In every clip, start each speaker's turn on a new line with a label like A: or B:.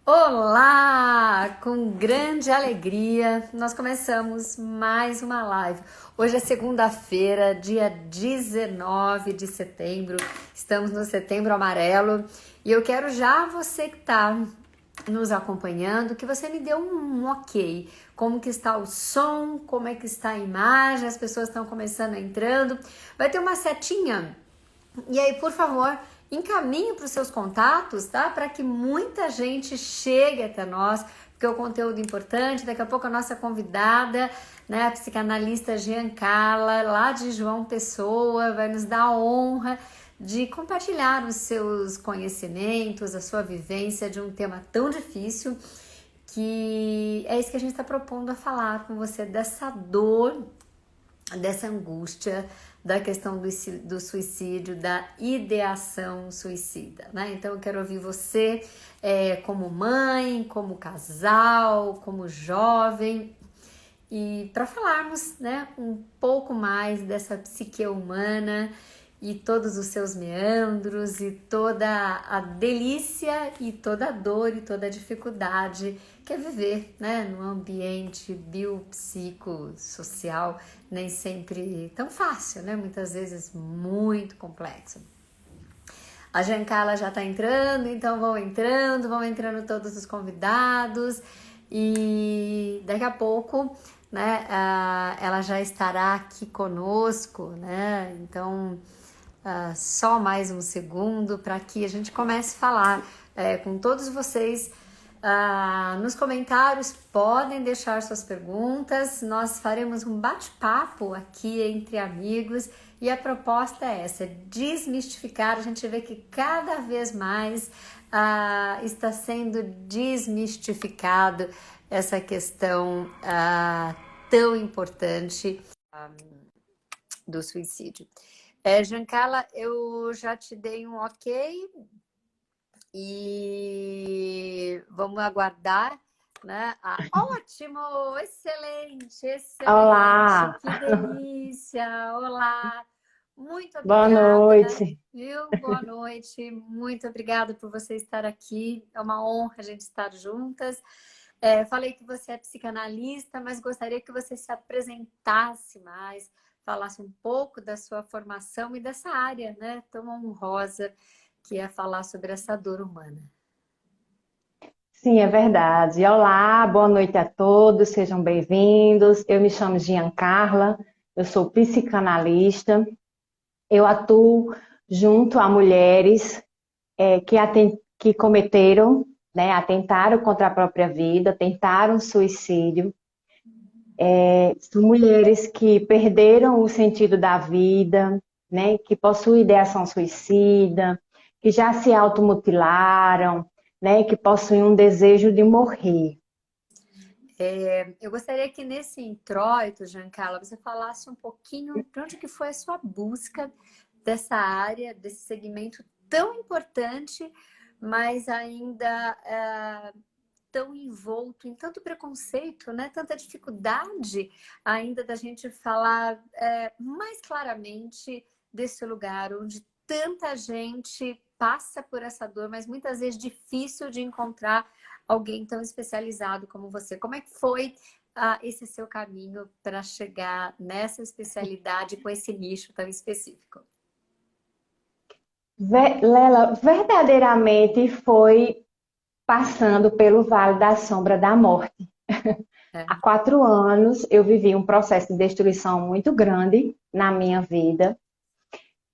A: Olá! Com grande alegria, nós começamos mais uma live. Hoje é segunda-feira, dia 19 de setembro. Estamos no Setembro Amarelo e eu quero já você que está nos acompanhando, que você me dê um ok. Como que está o som, como é que está a imagem, as pessoas estão começando entrando. Vai ter uma setinha e aí, por favor, encaminhe para os seus contatos, tá? Para que muita gente chegue até nós, porque o conteúdo é importante. Daqui a pouco a nossa convidada, né, a psicanalista Giancarla, lá de João Pessoa, vai nos dar a honra de compartilhar os seus conhecimentos, a sua vivência de um tema tão difícil, que é isso que a gente está propondo a falar com você, dessa dor, dessa angústia, da questão do suicídio, da ideação suicida, né? Então eu quero ouvir você como mãe, como casal, como jovem, e para falarmos, né, um pouco mais dessa psique humana e todos os seus meandros e toda a delícia e toda a dor e toda a dificuldade que é viver, né, num ambiente biopsicossocial nem sempre tão fácil, né, muitas vezes muito complexo. A Giancarla já está entrando, então vão entrando todos os convidados e daqui a pouco, né, ela já estará aqui conosco, né? Então, só mais um segundo para que a gente comece a falar com todos vocês. Nos comentários podem deixar suas perguntas, nós faremos um bate-papo aqui entre amigos e a proposta é essa, desmistificar. A gente vê que cada vez mais está sendo desmistificado essa questão tão importante do suicídio. Giancarla, eu já te dei um ok e vamos aguardar, né? Ótimo, excelente, excelente,
B: Olá,
A: que delícia, olá, muito
B: boa
A: obrigada,
B: noite.
A: viu? Boa noite, muito obrigada por você estar aqui, é uma honra a gente estar juntas. Falei que você é psicanalista, mas gostaria que você se apresentasse mais, falasse um pouco da sua formação e dessa área, né, tão honrosa, que é falar sobre essa dor humana.
B: Sim, é verdade. Olá, boa noite a todos, sejam bem-vindos. Eu me chamo Giancarla, eu sou psicanalista. Eu atuo junto a mulheres que cometeram, né, atentaram contra a própria vida, tentaram suicídio. São mulheres que perderam o sentido da vida, né, que possuem ideação suicida, que já se automutilaram, né, que possuem um desejo de morrer.
A: Eu gostaria que nesse introito, Giancarla, você falasse um pouquinho de onde que foi a sua busca dessa área, desse segmento tão importante, mas ainda tão envolto em tanto preconceito, né? Tanta dificuldade ainda da gente falar mais claramente desse lugar onde tanta gente passa por essa dor, mas muitas vezes difícil de encontrar alguém tão especializado como você. Como é que foi esse seu caminho para chegar nessa especialidade com esse nicho tão específico?
B: Lela, verdadeiramente foi passando pelo Vale da Sombra da Morte.
A: É.
B: Há 4 anos eu vivi um processo de destruição muito grande na minha vida,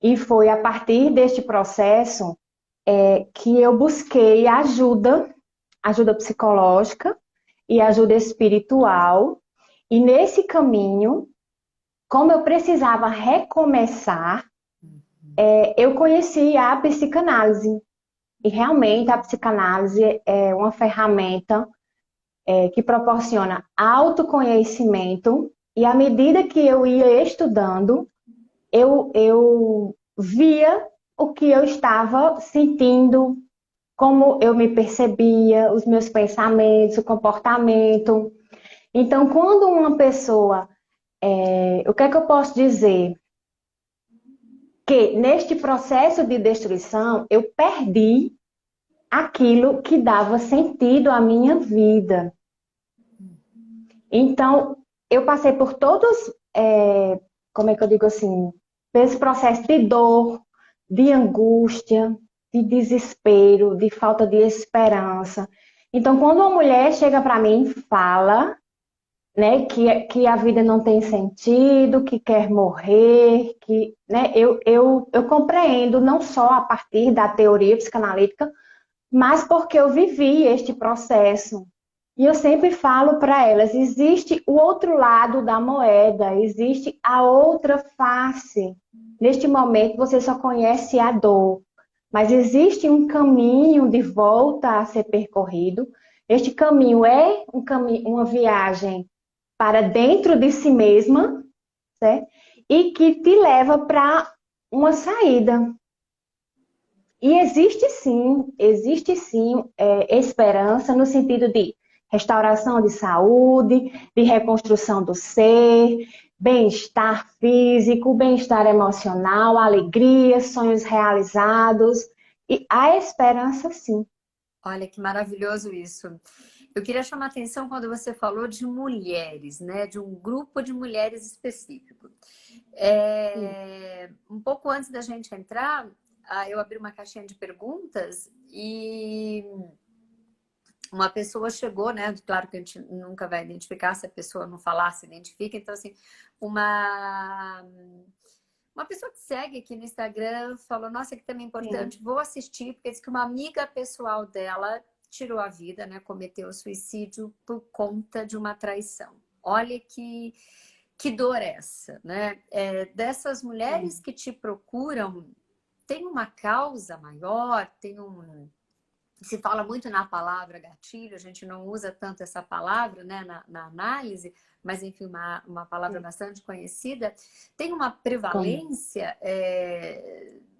B: e foi a partir deste processo que eu busquei ajuda psicológica e ajuda espiritual. E nesse caminho, como eu precisava recomeçar, eu conheci a psicanálise. E realmente a psicanálise é uma ferramenta que proporciona autoconhecimento. E à medida que eu ia estudando, eu via o que eu estava sentindo, como eu me percebia, os meus pensamentos, o comportamento. Então, quando uma pessoa, o que é que eu posso dizer? Que neste processo de destruição, eu perdi aquilo que dava sentido à minha vida. Então, eu passei por todos, como é que eu digo assim, esse processo de dor, de angústia, de desespero, de falta de esperança. Então, quando uma mulher chega para mim e fala, né, que a vida não tem sentido, que quer morrer, que, né, eu compreendo não só a partir da teoria psicanalítica, mas porque eu vivi este processo. E eu sempre falo para elas, existe o outro lado da moeda, existe a outra face. Neste momento você só conhece a dor, mas existe um caminho de volta a ser percorrido. Este caminho é uma viagem para dentro de si mesma, certo? E que te leva para uma saída. E existe sim esperança no sentido de restauração de saúde, de reconstrução do ser, bem-estar físico, bem-estar emocional, alegria, sonhos realizados. E há esperança sim.
A: Olha que maravilhoso isso. Eu queria chamar a atenção quando você falou de mulheres, né? De um grupo de mulheres específico. Um pouco antes da gente entrar, eu abri uma caixinha de perguntas e uma pessoa chegou, né? Claro que a gente nunca vai identificar se a pessoa não falar, se identifica. Então, assim, uma pessoa que segue aqui no Instagram falou, nossa, que também é importante, vou assistir, porque diz que uma amiga pessoal dela tirou a vida, né? Cometeu suicídio por conta de uma traição. Olha que dor essa, né? Dessas mulheres que te procuram, tem uma causa maior, se fala muito na palavra gatilho, a gente não usa tanto essa palavra, né, na análise, mas enfim, uma palavra bastante conhecida. Tem uma prevalência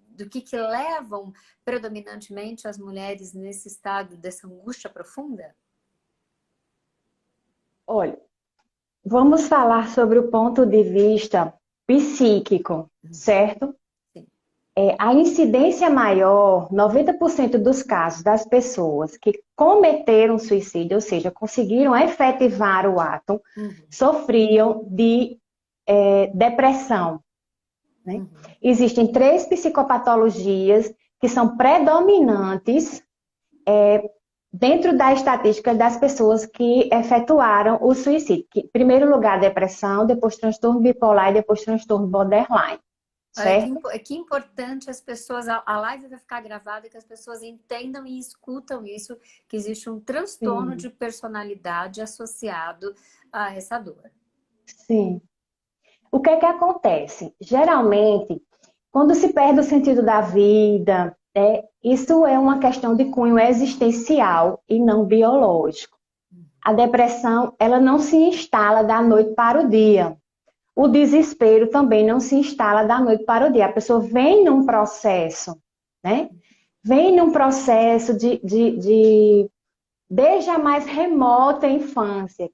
A: do que levam predominantemente as mulheres nesse estado dessa angústia profunda?
B: Olha, vamos falar sobre o ponto de vista psíquico, certo? A incidência maior, 90% dos casos das pessoas que cometeram suicídio, ou seja, conseguiram efetivar o ato, sofriam de depressão. Né? Existem 3 psicopatologias que são predominantes dentro da estatística das pessoas que efetuaram o suicídio. Em primeiro lugar, depressão, depois transtorno bipolar e depois transtorno borderline. Certo?
A: Que importante as pessoas, a live vai ficar gravada, que as pessoas entendam e escutam isso, que existe um transtorno de personalidade associado a essa dor.
B: Sim. O que é que acontece? Geralmente, quando se perde o sentido da vida, isso é uma questão de cunho existencial e não biológico. A depressão, ela não se instala da noite para o dia. O desespero também não se instala da noite para o dia. A pessoa vem num processo, né? Vem num processo desde a mais remota infância.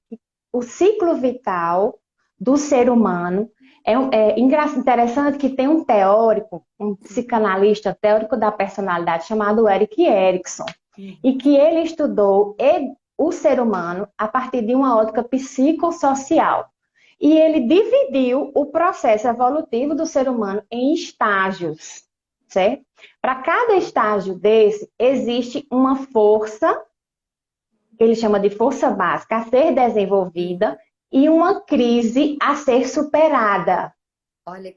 B: O ciclo vital do ser humano é interessante que tem um teórico, um psicanalista teórico da personalidade chamado Erik Erikson, e que ele estudou o ser humano a partir de uma ótica psicossocial. E ele dividiu o processo evolutivo do ser humano em estágios, certo? Para cada estágio desse, existe uma força, que ele chama de força básica, a ser desenvolvida, e uma crise a ser superada.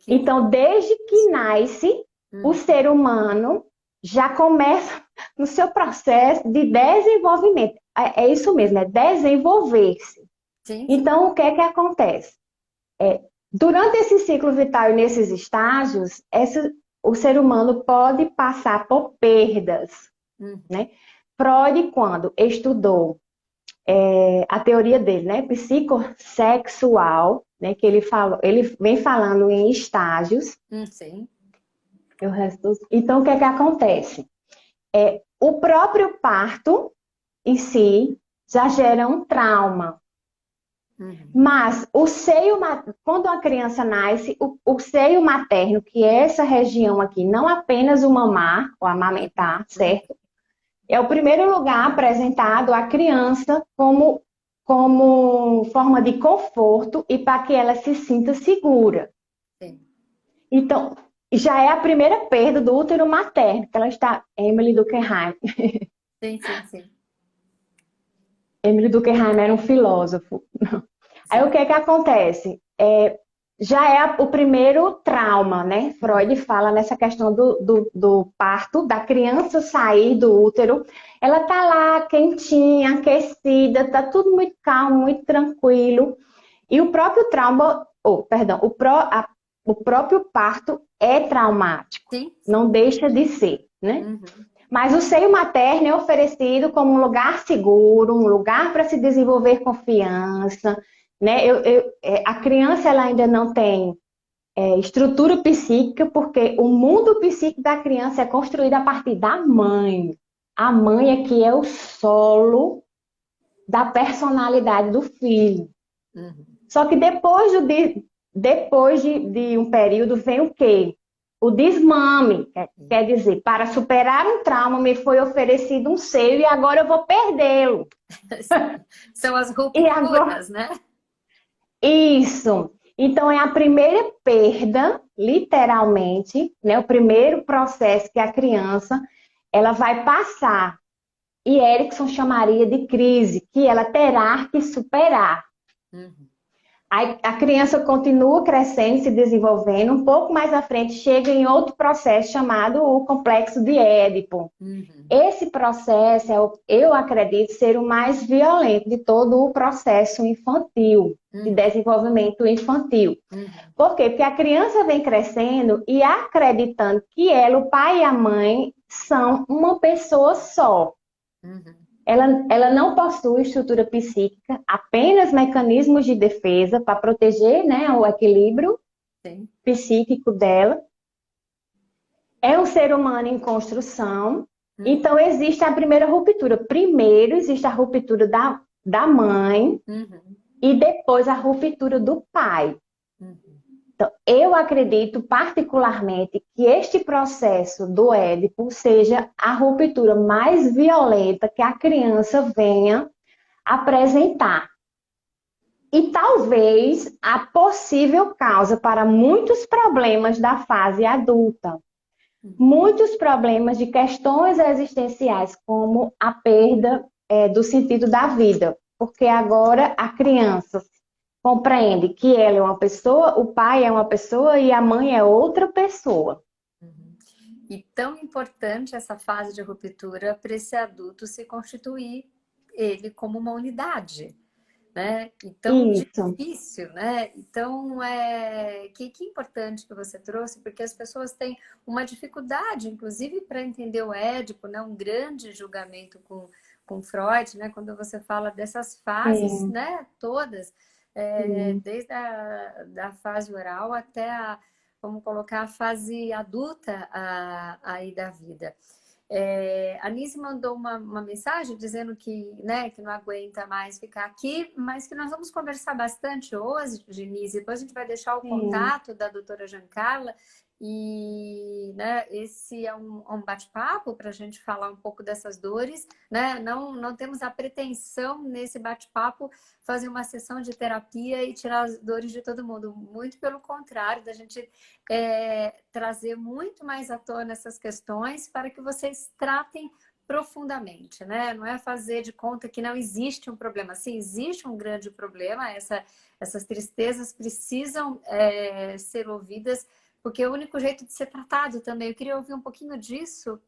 B: Então, desde que nasce, o ser humano já começa no seu processo de desenvolvimento. É isso mesmo, é desenvolver-se. Sim. Então, o que é que acontece? Durante esse ciclo vital e nesses estágios, o ser humano pode passar por perdas. Né? Freud, quando estudou a teoria dele, né, psicossexual, né, que ele vem falando em estágios.
A: Sim.
B: Então, o que é que acontece? O próprio parto em si já gera um trauma. Mas quando a criança nasce, o seio materno, que é essa região aqui, não apenas o mamar, o amamentar, certo? É o primeiro lugar apresentado à criança como forma de conforto e para que ela se sinta segura.
A: Sim,
B: Então, já é a primeira perda do útero materno, que ela está, Emily Durkheim.
A: sim, sim, sim.
B: Emily Durkheim era um filósofo. Aí o
A: Sim.
B: que que acontece? Já é o primeiro trauma, né?
A: Uhum.
B: Freud fala nessa questão do parto, da criança sair do útero. Ela tá lá quentinha, aquecida, tá tudo muito calmo, muito tranquilo. E o próprio trauma, perdão, o próprio parto é traumático,
A: Sim, sim.
B: não deixa de ser, né?
A: Uhum.
B: Mas o seio materno é oferecido como um lugar seguro, um lugar para se desenvolver confiança, né? A criança ela ainda não tem estrutura psíquica, porque o mundo psíquico da criança é construído a partir da mãe. A mãe é que é o solo da personalidade do filho.
A: Uhum.
B: Só que depois de um período vem o quê? O desmame. Quer dizer, para superar um trauma me foi oferecido um seio e agora eu vou perdê-lo.
A: Sim. São as
B: E agora,
A: rupturas, né?
B: isso. Então é a primeira perda, literalmente, né? O primeiro processo que a criança ela vai passar. E Erickson chamaria de crise, que ela terá que superar.
A: Uhum.
B: A criança continua crescendo, se desenvolvendo, um pouco mais à frente chega em outro processo chamado o complexo de Édipo.
A: Uhum.
B: Esse processo, eu acredito, ser o mais violento de todo o processo infantil, de
A: Uhum.
B: desenvolvimento infantil.
A: Uhum.
B: Por quê? Porque a criança vem crescendo e acreditando que ela, o pai e a mãe, são uma pessoa só.
A: Uhum.
B: Ela não possui estrutura psíquica, apenas mecanismos de defesa para proteger, né, o equilíbrio
A: Sim.
B: psíquico dela. É um ser humano em construção.
A: Uhum.
B: Então, existe a primeira ruptura. Primeiro, existe a ruptura da mãe
A: Uhum.
B: e depois a ruptura do pai.
A: Uhum.
B: Então, eu acredito particularmente que este processo do Édipo seja a ruptura mais violenta que a criança venha apresentar. E talvez a possível causa para muitos problemas da fase adulta. Muitos problemas de questões existenciais, como a perda do sentido da vida. Porque agora a criança compreende que ela é uma pessoa, o pai é uma pessoa e a mãe é outra pessoa.
A: Uhum. E tão importante essa fase de ruptura para esse adulto se constituir ele como uma unidade, né? E tão
B: Isso.
A: difícil, né? Então, que importante que você trouxe, porque as pessoas têm uma dificuldade, inclusive, para entender o Édipo, né? Um grande julgamento com Freud, né? Quando você fala dessas fases,
B: Sim,
A: né? Todas,
B: sim.
A: desde da fase oral até vamos colocar, a fase adulta aí da vida. A Nise mandou uma mensagem dizendo que, né, que não aguenta mais ficar aqui, mas que nós vamos conversar bastante hoje, Nise. Depois a gente vai deixar o
B: Sim.
A: contato da doutora Giancarla e, né, esse é um bate-papo para a gente falar um pouco dessas dores, né? Não temos a pretensão nesse bate-papo fazer uma sessão de terapia e tirar as dores de todo mundo. Muito pelo contrário, da gente trazer muito mais à tona essas questões para que vocês tratem profundamente, né? Não é fazer de conta que não existe um problema. Sim, existe um grande problema, essas tristezas precisam ser ouvidas, porque é o único jeito de ser tratado também. Eu queria ouvir um pouquinho disso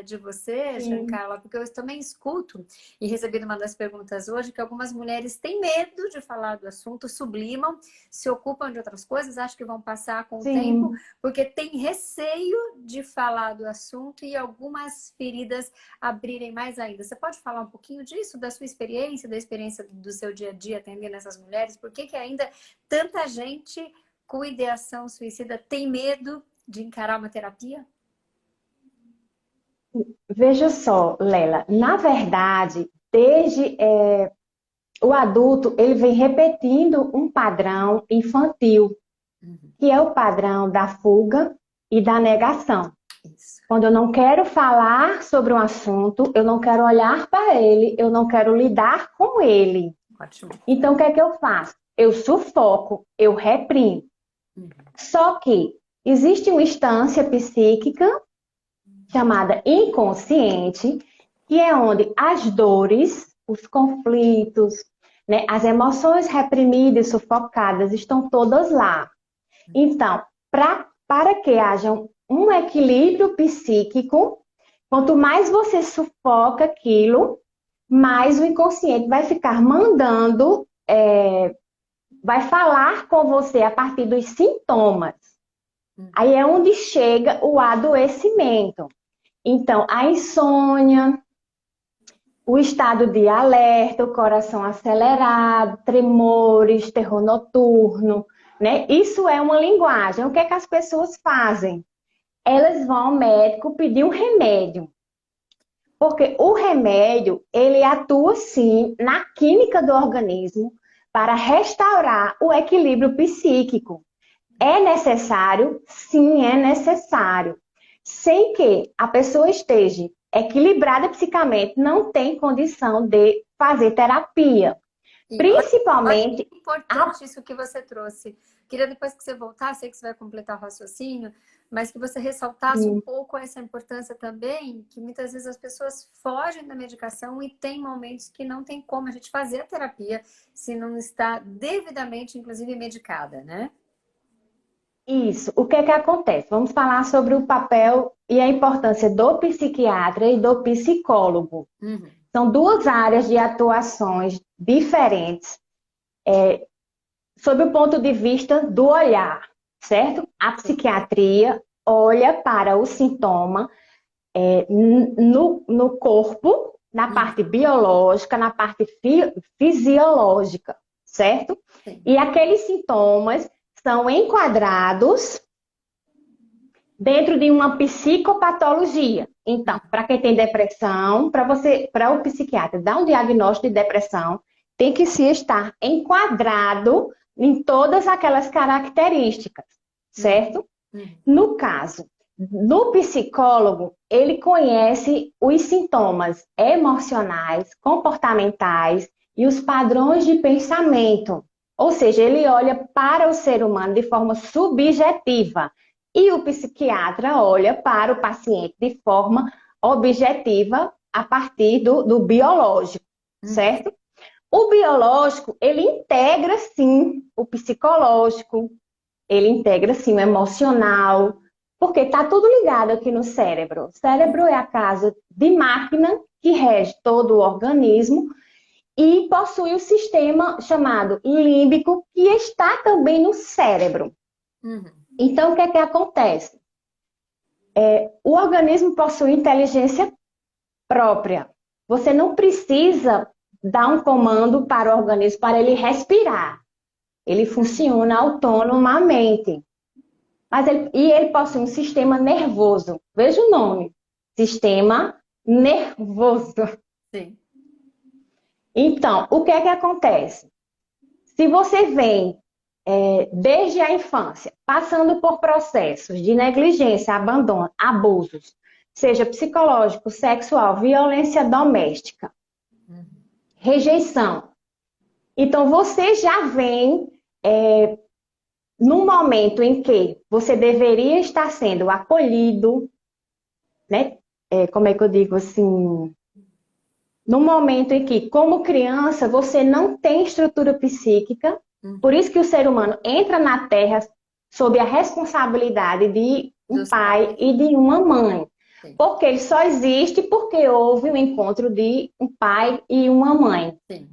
A: de você,
B: Sim.
A: Giancarla, porque eu também escuto e recebi uma das perguntas hoje que algumas mulheres têm medo de falar do assunto, sublimam, se ocupam de outras coisas, acham que vão passar com o tempo,
B: Sim.
A: porque tem receio de falar do assunto e algumas feridas abrirem mais ainda. Você pode falar um pouquinho disso, da sua experiência, da experiência do seu dia a dia atendendo essas mulheres? Por que ainda tanta gente com ideação suicida tem medo de encarar uma terapia?
B: Veja só, Lela, na verdade, desde o adulto, ele vem repetindo um padrão infantil,
A: Uhum.
B: que é o padrão da fuga e da negação.
A: Isso.
B: Quando eu não quero falar sobre um assunto, eu não quero olhar para ele, eu não quero lidar com ele.
A: Ótimo.
B: Então, o que é que eu faço? Eu sufoco, eu reprimo. Só que existe uma instância psíquica chamada inconsciente, que é onde as dores, os conflitos, né, as emoções reprimidas, sufocadas, estão todas lá. Então, para que haja um equilíbrio psíquico, quanto mais você sufoca aquilo, mais o inconsciente vai ficar mandando, vai falar com você a partir dos sintomas. Aí é onde chega o adoecimento. Então, a insônia, o estado de alerta, o coração acelerado, tremores, terror noturno, né? Isso é uma linguagem. O que é que as pessoas fazem? Elas vão ao médico pedir um remédio. Porque o remédio, ele atua sim na química do organismo para restaurar o equilíbrio psíquico. É necessário? Sim, é necessário. Sem que a pessoa esteja equilibrada psicamente, não tem condição de fazer terapia.
A: E
B: Principalmente.
A: olha importante isso que você trouxe. Queria depois que você voltar, sei que você vai completar o raciocínio, mas que você ressaltasse um pouco essa importância também, que muitas vezes as pessoas fogem da medicação e tem momentos que não tem como a gente fazer a terapia se não está devidamente, inclusive, medicada, né?
B: Isso. O que é que acontece? Vamos falar sobre o papel e a importância do psiquiatra e do psicólogo. São duas áreas de atuações diferentes, sob o ponto de vista do olhar, certo? A psiquiatria olha para o sintoma no corpo, na parte biológica, na parte fisiológica, certo?
A: Sim.
B: E aqueles sintomas são enquadrados dentro de uma psicopatologia. Então, para quem tem depressão, para o psiquiatra dar um diagnóstico de depressão, tem que se estar enquadrado em todas aquelas características, certo? No caso, no psicólogo, ele conhece os sintomas emocionais, comportamentais e os padrões de pensamento. Ou seja, ele olha para o ser humano de forma subjetiva. E o psiquiatra olha para o paciente de forma objetiva a partir do biológico, certo? O biológico, ele integra sim o psicológico, ele integra sim o emocional, porque está tudo ligado aqui no cérebro. O cérebro é a casa de máquina que rege todo o organismo e possui o sistema chamado límbico, que está também no cérebro. Então, o que é que acontece? O organismo possui inteligência própria. Você não precisa dar um comando para o organismo para ele respirar. Ele funciona autonomamente. Mas ele possui um sistema nervoso. Veja o nome. Sistema nervoso.
A: Sim.
B: Então, o que é que acontece? Se você vem desde a infância, passando por processos de negligência, abandono, abusos, seja psicológico, sexual, violência doméstica, rejeição. Então, você já vem num momento em que você deveria estar sendo acolhido, né? Como é que eu digo assim? Num momento em que, como criança, você não tem estrutura psíquica, por isso que o ser humano entra na Terra sob a responsabilidade de um pai e de uma mãe.
A: Sim.
B: Porque ele só existe porque houve um encontro de um pai e uma mãe.
A: Sim.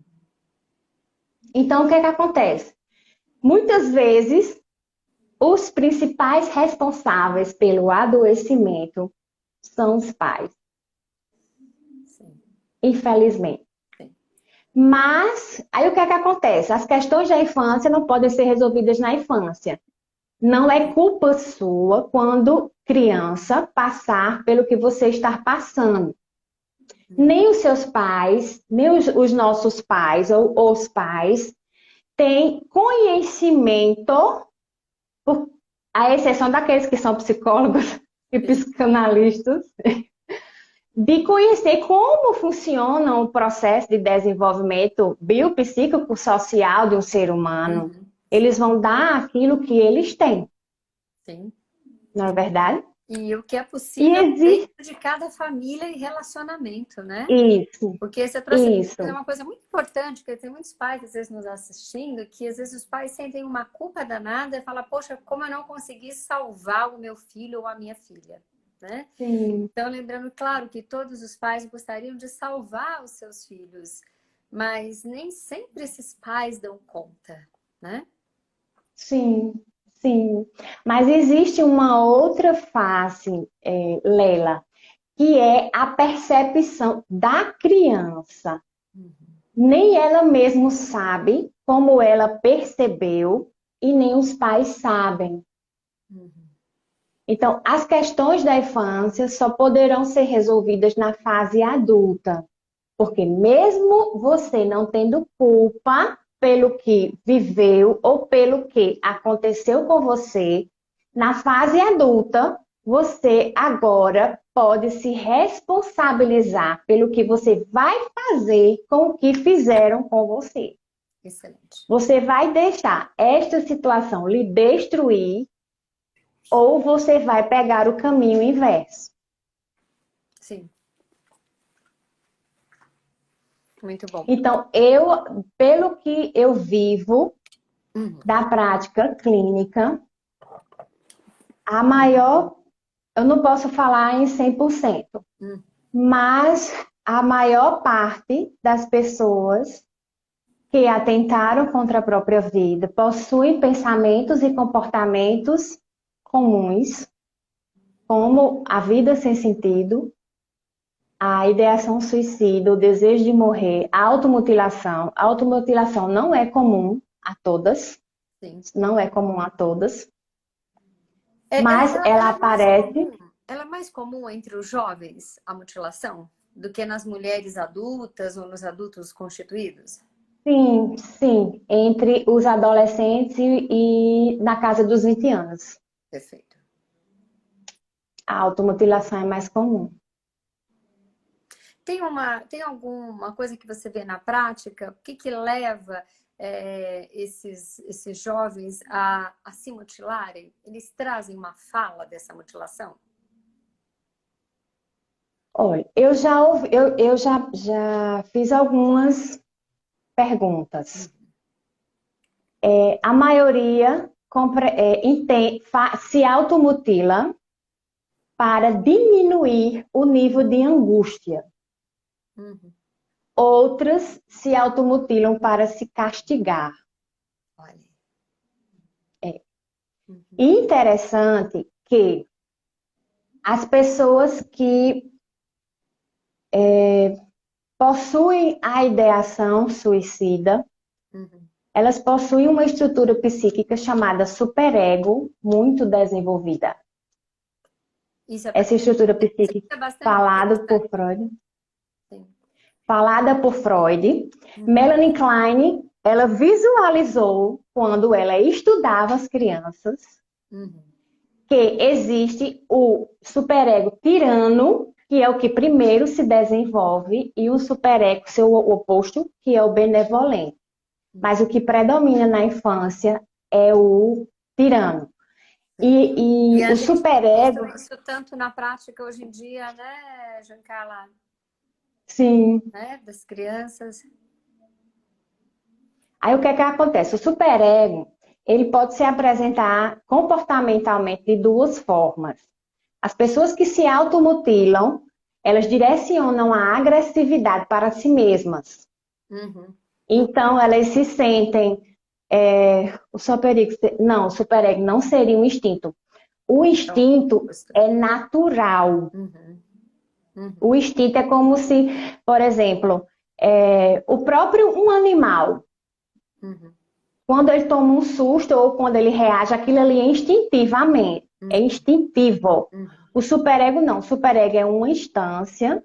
B: Então, o que é que acontece? Muitas vezes, os principais responsáveis pelo adoecimento são os pais.
A: Sim.
B: Infelizmente. Mas, aí o que é que acontece? As questões da infância não podem ser resolvidas na infância. Não é culpa sua quando criança passar pelo que você está passando. Nem os seus pais, nem os nossos pais ou os pais têm conhecimento, à exceção daqueles que são psicólogos, e psicanalistas, de conhecer como funciona o processo de desenvolvimento biopsíquico social de um ser humano.
A: Uhum.
B: Eles vão dar aquilo que eles têm,
A: Sim.
B: não é verdade?
A: E o que é
B: E
A: possível
B: existe
A: dentro de cada família e relacionamento, né?
B: isso,
A: Porque você trouxe
B: isso.
A: uma coisa muito importante, que tem muitos pais, às vezes, nos assistindo, que às vezes os pais sentem uma culpa danada e falam, poxa, como eu não consegui salvar o meu filho ou a minha filha, né?
B: Sim,
A: Então, lembrando, claro, que todos os pais gostariam de salvar os seus filhos, mas nem sempre esses pais dão conta, né?
B: sim, sim. Mas existe uma outra face, Leila, que é a percepção da criança.
A: Uhum,
B: Nem ela mesma sabe como ela percebeu e nem os pais sabem.
A: uhum,
B: Então, as questões da infância só poderão ser resolvidas na fase adulta, porque mesmo você não tendo culpa pelo que viveu ou pelo que aconteceu com você, na fase adulta, você agora pode se responsabilizar pelo que você vai fazer com o que fizeram com você.
A: excelente.
B: Você vai deixar esta situação lhe destruir ou você vai pegar o caminho inverso.
A: Sim, muito bom.
B: Então, pelo que eu vivo
A: Uhum,
B: da prática clínica, a maior, eu não posso falar em 100%,
A: uhum,
B: mas a maior parte das pessoas que atentaram contra a própria vida possuem pensamentos e comportamentos comuns, como a vida sem sentido, a ideação suicida, o desejo de morrer, a automutilação. A automutilação não é comum a todas,
A: sim.
B: não é comum a todas,
A: Ela,
B: mas
A: ela,
B: ela
A: ela é mais
B: aparece,
A: comum, ela é mais comum entre os jovens, a mutilação, do que nas mulheres adultas ou nos adultos constituídos?
B: sim, sim, entre os adolescentes e na casa dos 20 anos.
A: Perfeito.
B: A automutilação é mais comum.
A: Tem alguma coisa que você vê na prática? O que que leva esses jovens a se mutilarem? Eles trazem uma fala dessa mutilação?
B: Olha, eu já fiz algumas perguntas. A maioria se automutila para diminuir o nível de angústia.
A: Uhum.
B: Outras se automutilam para se castigar.
A: Olha.
B: E
A: Uhum.
B: interessante que as pessoas que possuem a ideação suicida,
A: Uhum.
B: elas possuem uma estrutura psíquica chamada superego muito desenvolvida.
A: Isso é,
B: Essa estrutura
A: isso
B: psíquica
A: é bastante
B: falada por
A: interessante.
B: Freud,
A: Sim.
B: falada por Freud,
A: Uhum.
B: Melanie Klein, ela visualizou quando ela estudava as crianças
A: Uhum.
B: que existe o superego tirano, que é o que primeiro se desenvolve, e o superego, seu oposto, que é o benevolente. Mas o que predomina na infância é o tirano.
A: Sim. E
B: E
A: a
B: o
A: gente tem visto
B: superego,
A: isso tanto na prática hoje em dia, né, Giancarla?
B: sim.
A: Né? Das crianças.
B: Aí o que é que acontece? O superego, ele pode se apresentar comportamentalmente de duas formas. As pessoas que se automutilam, elas direcionam a agressividade para si mesmas.
A: Uhum.
B: Então, elas se sentem. O superego não seria um instinto. O
A: Então,
B: instinto
A: gosto.
B: é natural.
A: Uhum.
B: O
A: Uhum.
B: instinto é como se, por exemplo, o próprio um animal,
A: Uhum.
B: quando ele toma um susto ou quando ele reage, aquilo ali é instintivamente, é
A: Uhum.
B: instintivo.
A: Uhum.
B: O superego não. O superego é uma instância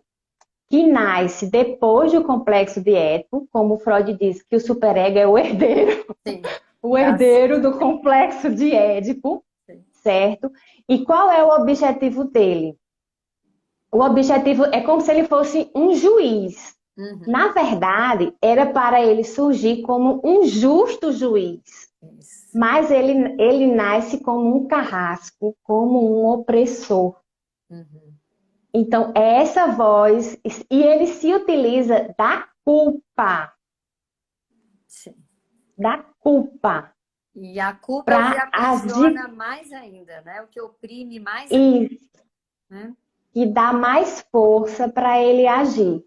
B: que nasce depois do complexo de Édipo, como Freud diz que o superego é o herdeiro,
A: Sim.
B: o
A: Das...
B: herdeiro do complexo de Édipo.
A: Sim.
B: certo? E qual é o objetivo dele? O objetivo é como se ele fosse um juiz.
A: Uhum.
B: Na verdade, era para ele surgir como um justo juiz.
A: Isso.
B: Mas ele nasce como um carrasco, como um opressor.
A: Uhum.
B: Então, é essa voz, e ele se utiliza
A: Sim.
B: da culpa,
A: E a culpa é o que
B: para agir
A: aprisiona mais ainda, né? O que oprime mais ainda,
B: e
A: né?
B: que dá mais força para ele agir.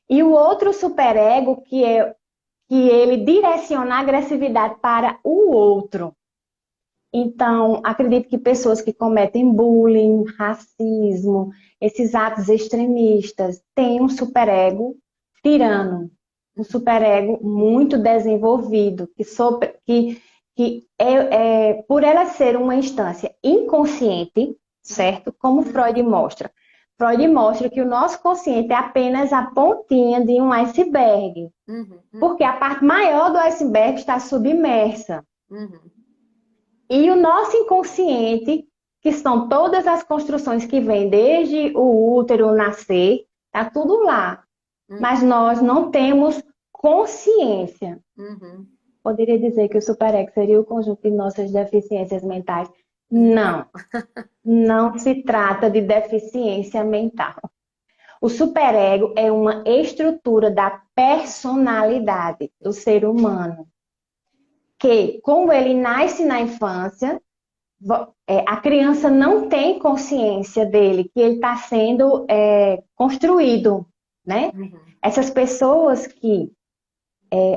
B: E o outro superego, que é que ele direciona a agressividade para o outro. Então, acredito que pessoas que cometem bullying, racismo, esses atos extremistas, têm um superego tirano, um superego muito desenvolvido, por ela ser uma instância inconsciente, certo? Como Freud mostra. Freud mostra que o nosso consciente é apenas a pontinha de um iceberg,
A: Uhum.
B: porque a parte maior do iceberg está submersa.
A: Uhum.
B: E o nosso inconsciente, que são todas as construções que vêm desde o útero nascer, está tudo lá.
A: Uhum.
B: Mas nós não temos consciência.
A: Uhum.
B: Poderia dizer que o superego seria o conjunto de nossas deficiências mentais?
A: Não.
B: Não, não se trata de deficiência mental. O superego é uma estrutura da personalidade do ser humano, que, como ele nasce na infância, a criança não tem consciência dele, que ele está sendo construído, né?
A: Uhum.
B: Essas pessoas que,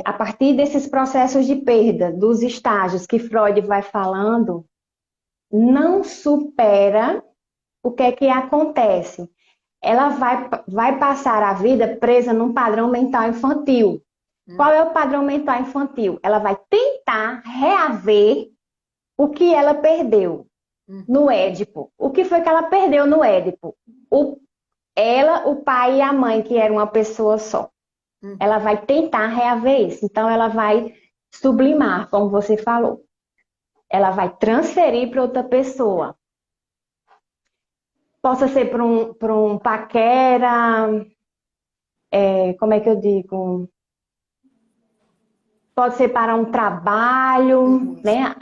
B: a partir desses processos de perda, dos estágios que Freud vai falando, não supera o que é que acontece. Ela vai passar a vida presa num padrão mental infantil. Qual é o padrão mental infantil? Ela vai tentar reaver o que ela perdeu
A: Uhum.
B: no Édipo. O que foi que ela perdeu no Édipo? Ela, o pai e a mãe, que era uma pessoa só.
A: Uhum.
B: Ela vai tentar reaver isso. Então, ela vai sublimar, como você falou. Ela vai transferir para outra pessoa. Possa ser para um paquera, como é que eu digo? Pode ser para um trabalho,
A: Isso.
B: né?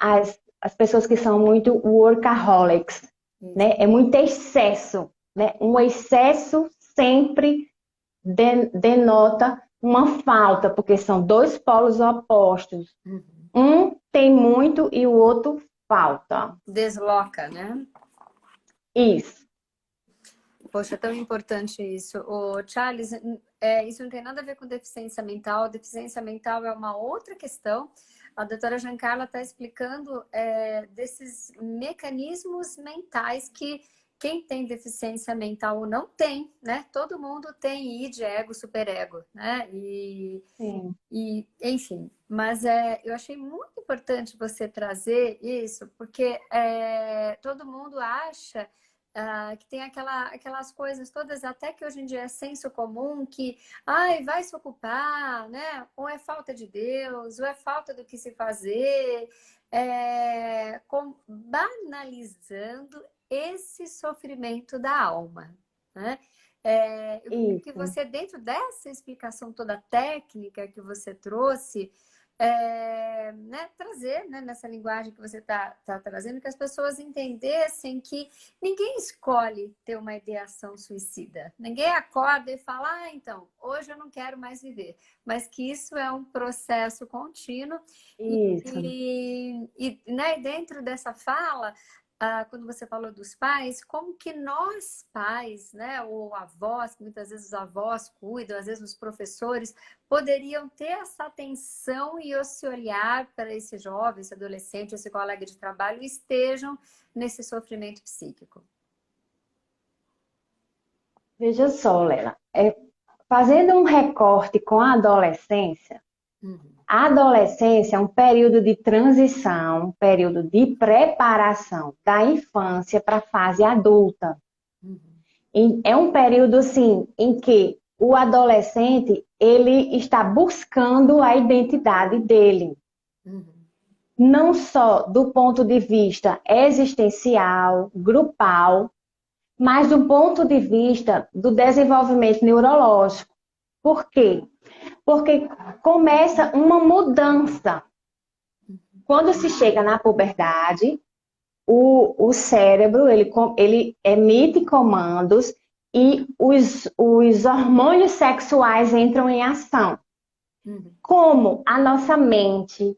B: As pessoas que são muito workaholics,
A: Isso.
B: né? É muito excesso, né? Um excesso sempre denota uma falta, porque são dois polos opostos.
A: Uhum.
B: Um tem muito e o outro falta.
A: Desloca, né?
B: Isso.
A: Poxa, é tão importante isso. O Charles, isso não tem nada a ver com deficiência mental. Deficiência mental é uma outra questão. A doutora Giancarla está explicando desses mecanismos mentais que quem tem deficiência mental não tem, né? Todo mundo tem id, ego, superego, né?
B: Sim.
A: Enfim, mas eu achei muito importante você trazer isso, porque todo mundo acha que tem aquelas coisas todas, até que hoje em dia é senso comum, que ai, vai se ocupar, né? Ou é falta de Deus, ou é falta do que se fazer, banalizando esse sofrimento da alma, né? Eu queria que
B: Isso.
A: você, dentro dessa explicação toda técnica que você trouxe, né, trazer, né, nessa linguagem que você está trazendo, que as pessoas entendessem que ninguém escolhe ter uma ideação suicida. Ninguém acorda e fala, então, hoje eu não quero mais viver. Mas que isso é um processo contínuo
B: Isso.
A: né, dentro dessa fala, quando você falou dos pais, como que nós pais, né, ou avós, que muitas vezes os avós cuidam, às vezes os professores, poderiam ter essa atenção e esse olhar para esse jovem, esse adolescente, esse colega de trabalho, e estejam nesse sofrimento psíquico.
B: Veja só, Lela. Fazendo um recorte com a adolescência,
A: Uhum.
B: a adolescência é um período de transição, um período de preparação da infância para a fase adulta.
A: Uhum.
B: E é um período assim em que o adolescente ele está buscando a identidade dele.
A: Uhum.
B: não só do ponto de vista existencial, grupal, mas do ponto de vista do desenvolvimento neurológico. Por quê? Porque começa uma mudança. Quando se chega na puberdade, o cérebro ele emite comandos e os hormônios sexuais entram em ação. Como a nossa mente,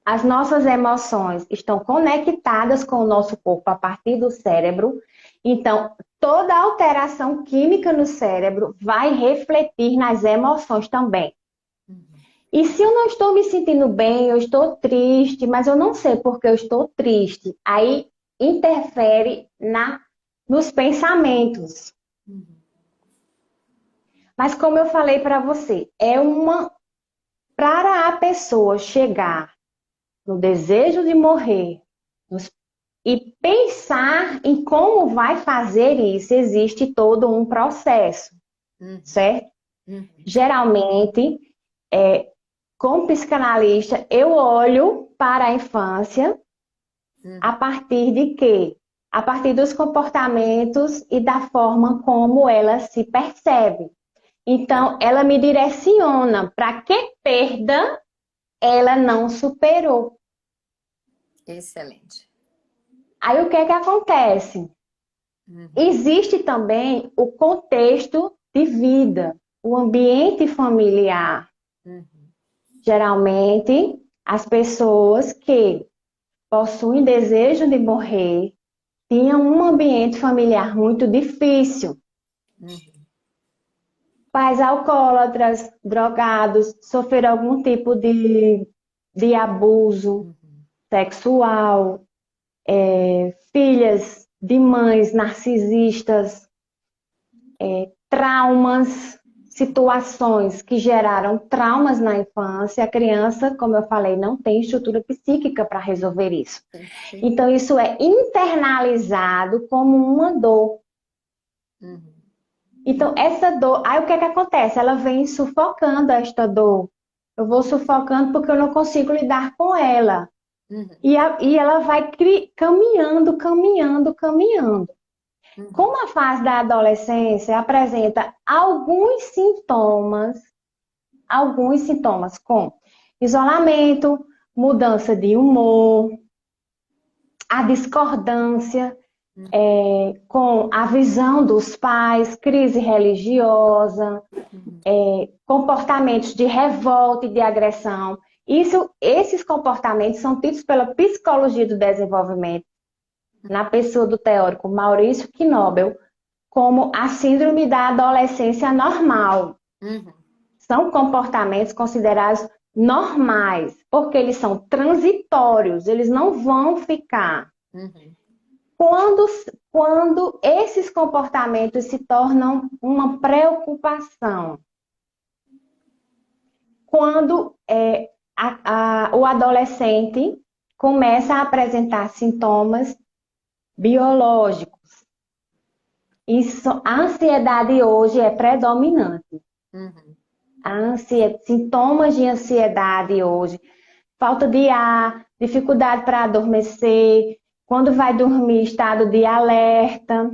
B: as nossas emoções estão conectadas com o nosso corpo a partir do cérebro, então toda alteração química no cérebro vai refletir nas emoções também. E se eu não estou me sentindo bem, eu estou triste, mas eu não sei porque eu estou triste, aí interfere nos pensamentos. Mas como eu falei para você, para a pessoa chegar no desejo de morrer e pensar em como vai fazer isso, existe todo um processo, certo? Geralmente, como psicanalista, eu olho para a infância a partir de quê? A partir dos comportamentos e da forma como ela se percebe. Então, ela me direciona para que perda ela não superou.
A: Excelente.
B: Aí o que é que acontece? Existe também o contexto de vida, o ambiente familiar. Geralmente, as pessoas que possuem desejo de morrer tinham um ambiente familiar muito difícil. Pais alcoólatras, drogados, sofreram algum tipo de abuso sexual, filhas de mães narcisistas, traumas, situações que geraram traumas na infância. A criança, como eu falei, não tem estrutura psíquica para resolver isso. Então, isso é internalizado como uma dor. Então, essa dor, aí o que é que acontece? Ela vem sufocando esta dor. Eu vou sufocando porque eu não consigo lidar com ela. E ela vai caminhando. Como a fase da adolescência apresenta alguns sintomas como isolamento, mudança de humor, a discordância com a visão dos pais, crise religiosa, comportamentos de revolta e de agressão. Esses comportamentos são tidos pela psicologia do desenvolvimento, na pessoa do teórico Maurício Knobel, como a síndrome da adolescência normal. São comportamentos considerados normais, porque eles são transitórios, eles não vão ficar. Quando esses comportamentos se tornam uma preocupação, quando o adolescente começa a apresentar sintomas biológicos. A ansiedade hoje é predominante. Sintomas de ansiedade hoje, falta de ar, dificuldade para adormecer, quando vai dormir, estado de alerta.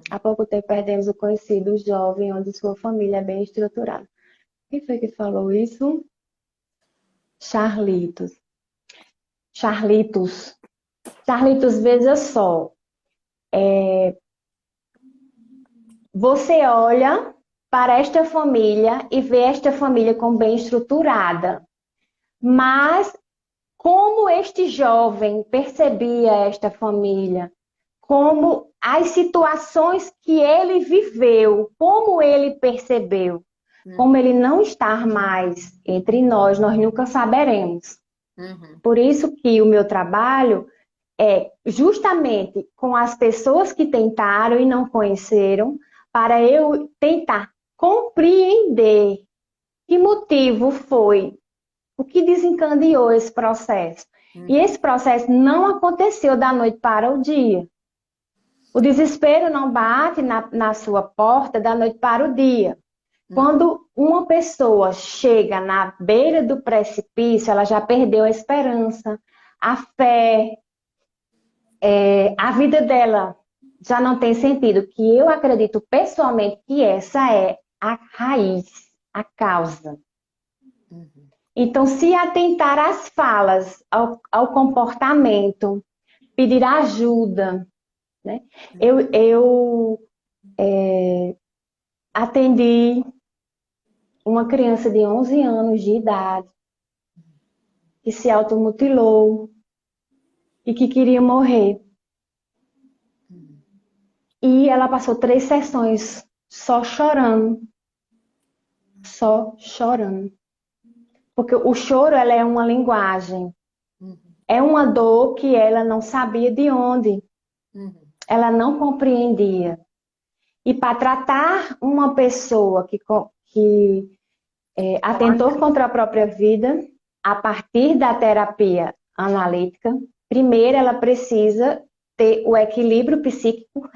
B: Há pouco tempo perdemos o conhecido jovem, onde sua família é bem estruturada. Quem foi que falou isso? Charlitos, veja só. Você olha para esta família e vê esta família como bem estruturada. Mas como este jovem percebia esta família, como as situações que ele viveu, como ele percebeu, como ele não está mais entre nós nunca saberemos. Por isso que o meu trabalho é justamente com as pessoas que tentaram e não conheceram, para eu tentar compreender que motivo foi, o que desencadeou esse processo. E esse processo não aconteceu da noite para o dia. O desespero não bate na sua porta da noite para o dia. Quando uma pessoa chega na beira do precipício, ela já perdeu a esperança, a fé, a vida dela já não tem sentido, que eu acredito pessoalmente que essa é a raiz, a causa.
A: Uhum.
B: Então, se atentar às falas, ao comportamento, pedir ajuda, né? Eu atendi uma criança de 11 anos de idade que se automutilou e que queria morrer. E ela passou 3 sessões só chorando. Só chorando. Porque o choro, ela é uma linguagem.
A: Uhum.
B: É uma dor que ela não sabia de onde.
A: Uhum.
B: Ela não compreendia. E para tratar uma pessoa que atentou contra a própria vida, a partir da terapia analítica, primeiro ela precisa ter o equilíbrio psíquico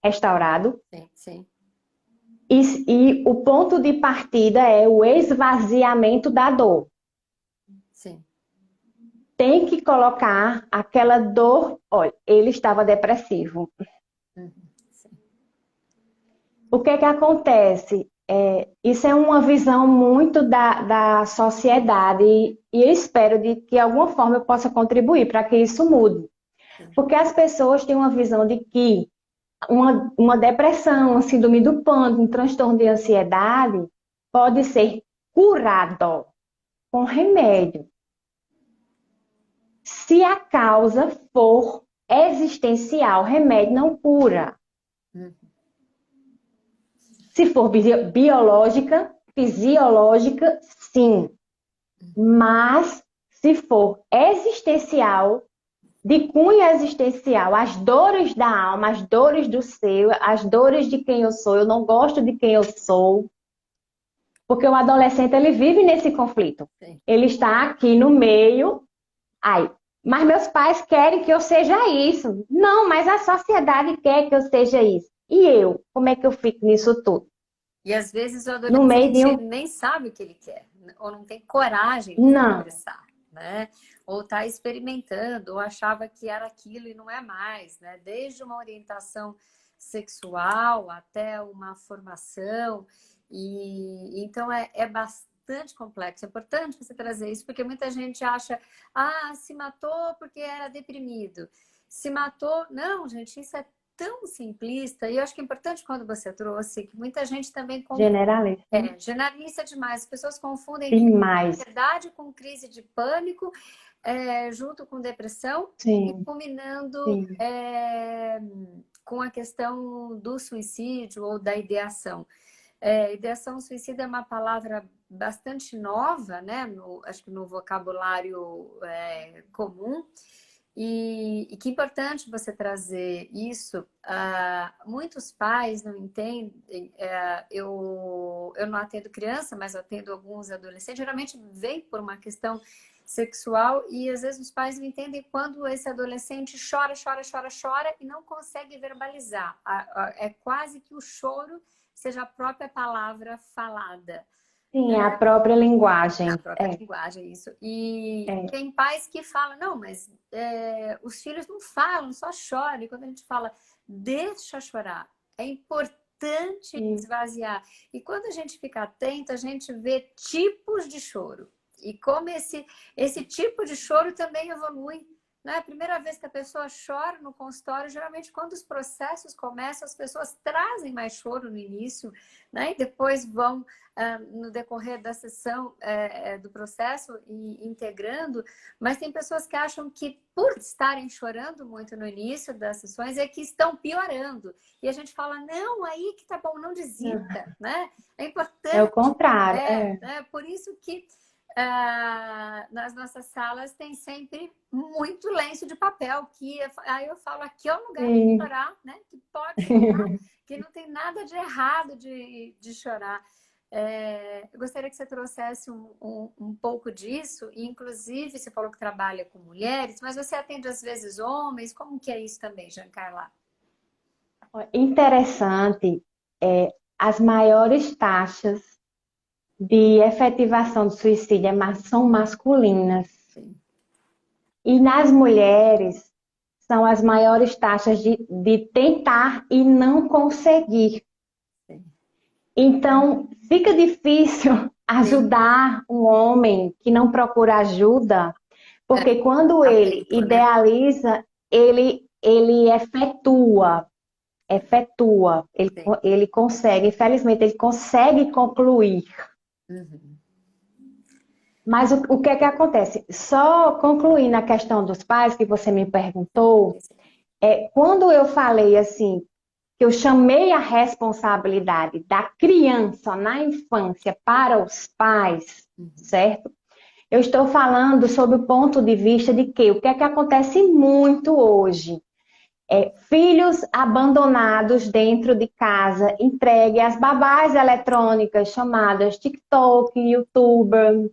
B: restaurado.
A: Sim, sim.
B: E o ponto de partida é o esvaziamento da dor.
A: Sim.
B: Tem que colocar aquela dor. Olha, ele estava depressivo.
A: Uhum. Sim.
B: O que acontece? Isso é uma visão muito da sociedade e eu espero de que de alguma forma eu possa contribuir para que isso mude.
A: Sim.
B: Porque as pessoas têm uma visão de que uma depressão, uma síndrome do pânico, um transtorno de ansiedade pode ser curado com remédio. Se a causa for existencial, remédio não cura.
A: Uhum.
B: Se for biológica, fisiológica, sim. Mas se for existencial, de cunho existencial, as dores da alma, as dores do ser, as dores de quem eu sou, eu não gosto de quem eu sou, porque o adolescente ele vive nesse conflito.
A: Sim.
B: Ele está aqui no meio, ai, mas meus pais querem que eu seja isso. Não, mas a sociedade quer que eu seja isso. E eu, como é que eu fico nisso tudo?
A: E às vezes o
B: No meio de
A: adolescente
B: um...
A: nem sabe o que ele quer, ou não tem coragem de
B: Não,
A: expressar, né? Ou está experimentando, ou achava que era aquilo e não é mais, né? Desde uma orientação sexual até uma formação. E então é bastante complexo. É importante você trazer isso, porque muita gente acha, se matou porque era deprimido. Se matou. Não, gente, isso é tão simplista, e eu acho que é importante quando você trouxe, que muita gente também
B: generalista.
A: generaliza demais, as pessoas confundem crise de
B: Demais.
A: ansiedade com crise de pânico, junto com depressão, e
B: Sim,
A: combinando
B: sim.
A: com a questão do suicídio ou da ideação. Ideação suicida é uma palavra bastante nova, né? Acho que no vocabulário comum. E que importante você trazer isso. Muitos pais não entendem. Eu não atendo criança, mas eu atendo alguns adolescentes. Geralmente vem por uma questão sexual e às vezes os pais não entendem quando esse adolescente chora, chora, chora, chora e não consegue verbalizar. É quase que o choro seja a própria palavra falada.
B: Sim, a própria
A: A
B: linguagem.
A: própria linguagem, isso. E
B: É.
A: tem pais que falam, não, mas os filhos não falam, só choram. E quando a gente fala, deixa chorar, é importante
B: Sim.
A: esvaziar. E quando a gente fica atento, a gente vê tipos de choro. E como esse tipo de choro também evolui. Né? A primeira vez que a pessoa chora no consultório, geralmente quando os processos começam, as pessoas trazem mais choro no início, né? E depois vão no decorrer da sessão do processo e integrando, mas tem pessoas que acham que por estarem chorando muito no início das sessões é que estão piorando. E a gente fala, não, aí que tá bom, não desista, né? É
B: É o
A: importante,
B: contrário.
A: né? Por isso que nas nossas salas tem sempre muito lenço de papel, que aí eu falo, aqui é o lugar de
B: Sim.
A: chorar, né? Que pode chorar, que não tem nada de errado de chorar. Eu gostaria que você trouxesse um pouco disso, e inclusive você falou que trabalha com mulheres, mas você atende às vezes homens, como que é isso também, Giancarla?
B: Interessante, as maiores taxas de efetivação do suicídio são masculinas.
A: Sim.
B: E nas mulheres são as maiores taxas de tentar e não conseguir.
A: Sim.
B: Então, fica difícil
A: Sim.
B: ajudar um homem que não procura ajuda,
A: É,
B: porque quando
A: dá
B: ele
A: tempo, né?
B: idealiza, ele efetua,
A: Sim.
B: ele consegue, infelizmente, ele consegue concluir.
A: Uhum.
B: Mas o que é que acontece? Só concluindo a questão dos pais que você me perguntou, quando eu falei assim, que eu chamei a responsabilidade da criança na infância para os pais,
A: Uhum.
B: certo? Eu estou falando sobre o ponto de vista de que o que é que acontece muito hoje? Filhos abandonados dentro de casa, entregue às babás eletrônicas chamadas TikTok, YouTuber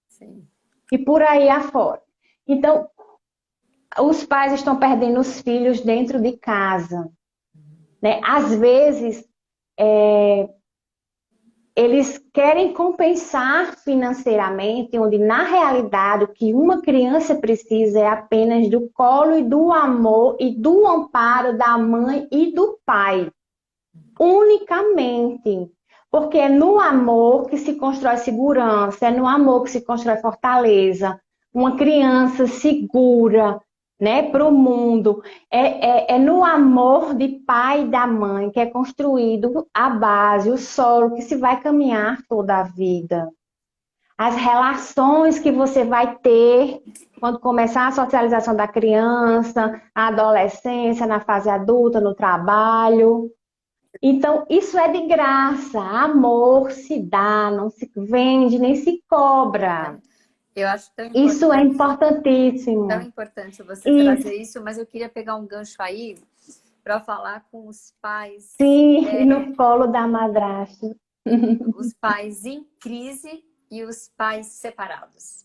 A: Sim.
B: e por aí afora. Então, os pais estão perdendo os filhos dentro de casa, né? Às vezes, eles querem compensar financeiramente, onde na realidade o que uma criança precisa é apenas do colo e do amor e do amparo da mãe e do pai. Unicamente. Porque é no amor que se constrói segurança, é no amor que se constrói fortaleza. Uma criança segura, né, para o mundo. É no amor de pai e da mãe que é construído a base, o solo que se vai caminhar toda a vida. As relações que você vai ter quando começar a socialização da criança, a adolescência, na fase adulta, no trabalho. Então, isso é de graça. Amor se dá, não se vende, nem se cobra.
A: É. Eu acho
B: Isso é
A: tão
B: importantíssimo.
A: importante você
B: E
A: trazer isso, mas eu queria pegar um gancho aí para falar com
B: sim, no colo da madrasta.
A: os pais em crise e os pais separados.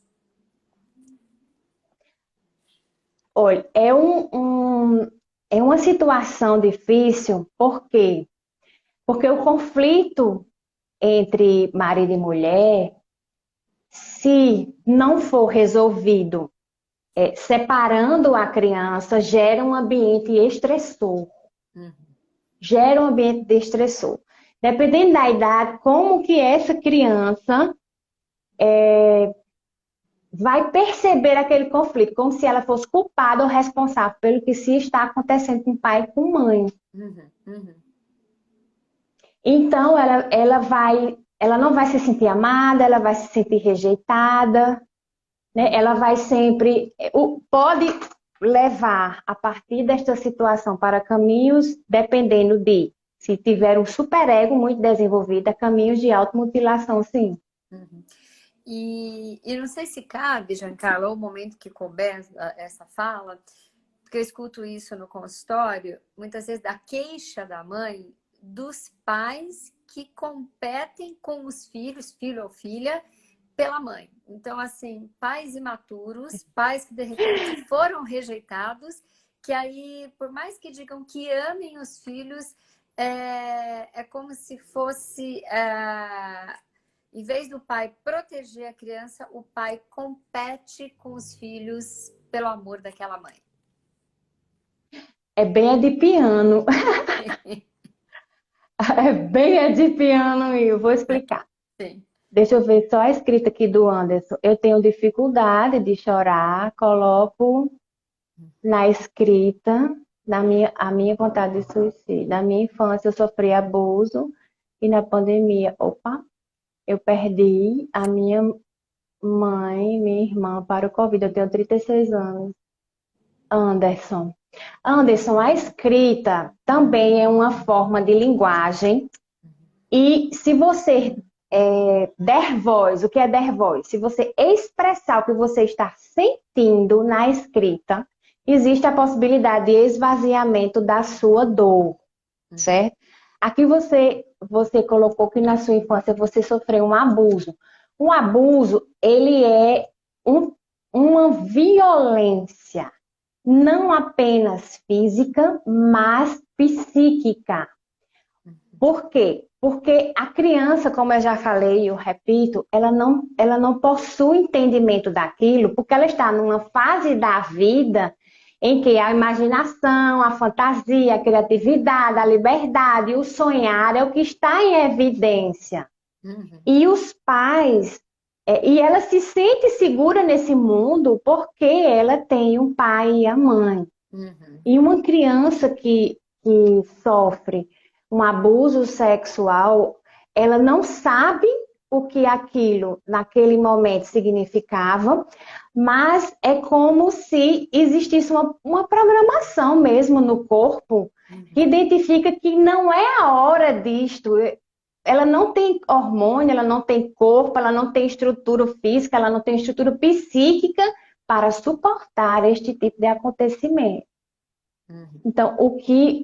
B: Olha, é uma situação difícil, por quê? Porque o conflito entre marido e mulher, se não for resolvido separando a criança, gera um ambiente estressor.
A: Uhum.
B: Gera um ambiente de estressor. Dependendo da idade, como que essa criança vai perceber aquele conflito, como se ela fosse culpada ou responsável pelo que se está acontecendo com o pai e com a mãe.
A: Uhum. Uhum.
B: Então, ela não vai se sentir amada, ela vai se sentir rejeitada, né? Ela vai sempre, pode levar a partir desta situação para caminhos, dependendo de se tiver um superego muito desenvolvido, caminhos de automutilação, sim.
A: Uhum. E não sei se cabe, Giancarlo, o momento que couber essa fala, porque eu escuto isso no consultório, muitas vezes da queixa da mãe dos pais que competem com os filhos, filho ou filha, pela mãe. Então, assim, pais imaturos, pais que de repente foram rejeitados, que aí, por mais que digam que amem os filhos, é como se fosse, em vez do pai proteger a criança, o pai compete com os filhos pelo amor daquela mãe.
B: É bem edipiano, é bem edipiano e eu vou explicar.
A: Sim.
B: Deixa eu ver só a escrita aqui do Anderson. Eu tenho dificuldade de chorar, coloco na escrita a minha vontade de suicídio. Na minha infância eu sofri abuso e na pandemia, opa, eu perdi a minha mãe, minha irmã para o Covid. Eu tenho 36 anos. Anderson. Anderson, a escrita também é uma forma de linguagem. E se você der voz, o que é der voz? Se você expressar o que você está sentindo na escrita, existe a possibilidade de esvaziamento da sua dor, certo? Aqui você colocou que na sua infância você sofreu um abuso. Um abuso, ele é uma violência, não apenas física, mas psíquica. Por quê? Porque a criança, como eu já falei e eu repito, ela não possui entendimento daquilo, porque ela está numa fase da vida em que a imaginação, a fantasia, a criatividade, a liberdade, o sonhar é o que está em evidência.
A: Uhum,
B: E os pais, e ela se sente segura nesse mundo porque ela tem um pai e a mãe.
A: uhum,
B: E uma criança que sofre um abuso sexual, ela não sabe o que aquilo naquele momento significava, mas é como se existisse uma programação mesmo no corpo que
A: uhum,
B: identifica que não é a hora disto. Ela não tem hormônio, ela não tem corpo, ela não tem estrutura física, ela não tem estrutura psíquica para suportar este tipo de acontecimento.
A: uhum.
B: Então,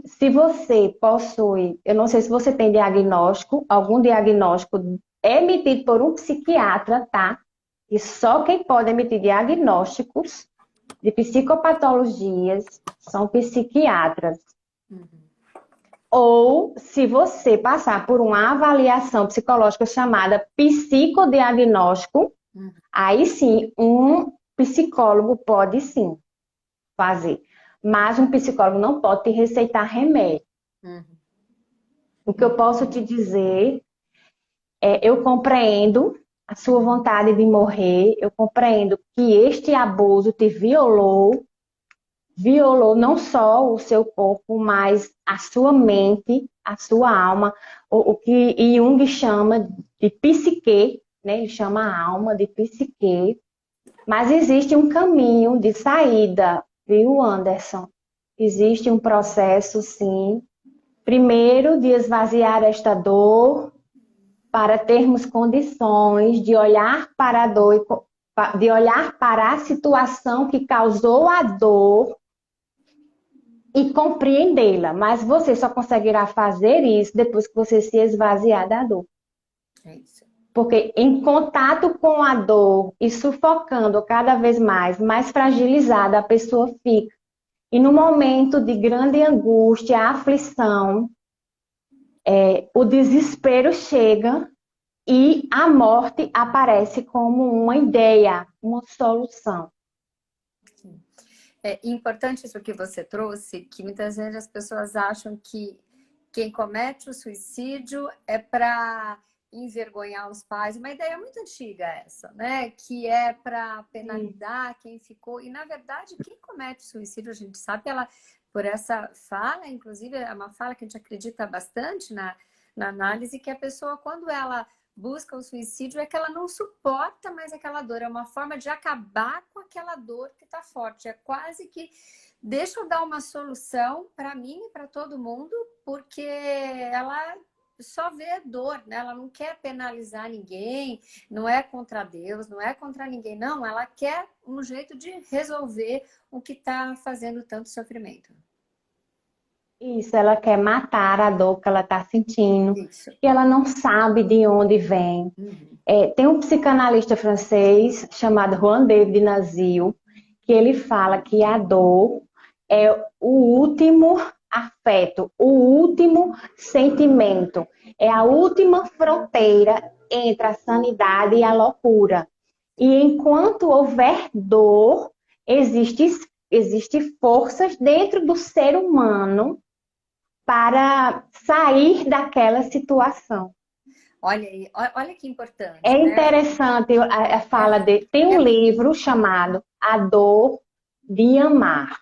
B: se você possui, eu não sei se você tem diagnóstico, algum diagnóstico emitido por um psiquiatra, tá? E só quem pode emitir diagnósticos de psicopatologias são psiquiatras.
A: Uhum.
B: Ou se você passar por uma avaliação psicológica chamada psicodiagnóstico,
A: Uhum,
B: aí sim, um psicólogo pode sim fazer. Mas um psicólogo não pode te receitar remédio.
A: uhum,
B: O que eu posso te dizer é, eu compreendo a sua vontade de morrer, eu compreendo que este abuso te violou, violou não só o seu corpo, mas a sua mente, a sua alma, o que Jung chama de psique, né? Ele chama a alma de psique, mas existe um caminho de saída, viu, Anderson? Existe um processo, sim, primeiro de esvaziar esta dor, para termos condições de olhar para a dor, de olhar para a situação que causou a dor e compreendê-la. Mas você só conseguirá fazer isso depois que você se esvaziar da dor.
A: é isso.
B: Porque em contato com a dor e sufocando cada vez mais fragilizada a pessoa fica. E no momento de grande angústia, aflição, o desespero chega e a morte aparece como uma ideia, uma solução.
A: Sim. É importante isso que você trouxe, que muitas vezes as pessoas acham que quem comete o suicídio é para envergonhar os pais. Uma ideia muito antiga essa, né? Que é para
B: Sim.
A: penalizar quem ficou. E, na verdade, quem comete suicídio, a gente sabe, ela, por essa fala, inclusive, é uma fala que a gente acredita bastante na análise, que a pessoa, quando ela busca o suicídio é que ela não suporta mais aquela dor, é uma forma de acabar com aquela dor que está forte, é quase que deixa eu dar uma solução para mim e para todo mundo, porque ela só vê dor, né? Ela não quer penalizar ninguém, não é contra Deus, não é contra ninguém, não, ela quer um jeito de resolver o que está fazendo tanto sofrimento.
B: Isso, ela quer matar a dor que ela está sentindo,
A: Isso.
B: e ela não sabe de onde vem.
A: Uhum.
B: Tem um psicanalista francês chamado Juan David Nazil, que ele fala que a dor é o último afeto, o último sentimento, é a última fronteira entre a sanidade e a loucura. E enquanto houver dor, existe, existe forças dentro do ser humano para sair daquela situação.
A: Olha aí, olha que
B: É
A: importante, né?
B: interessante a
A: É,
B: fala dele. Tem
A: é
B: um livro chamado A Dor de Amar,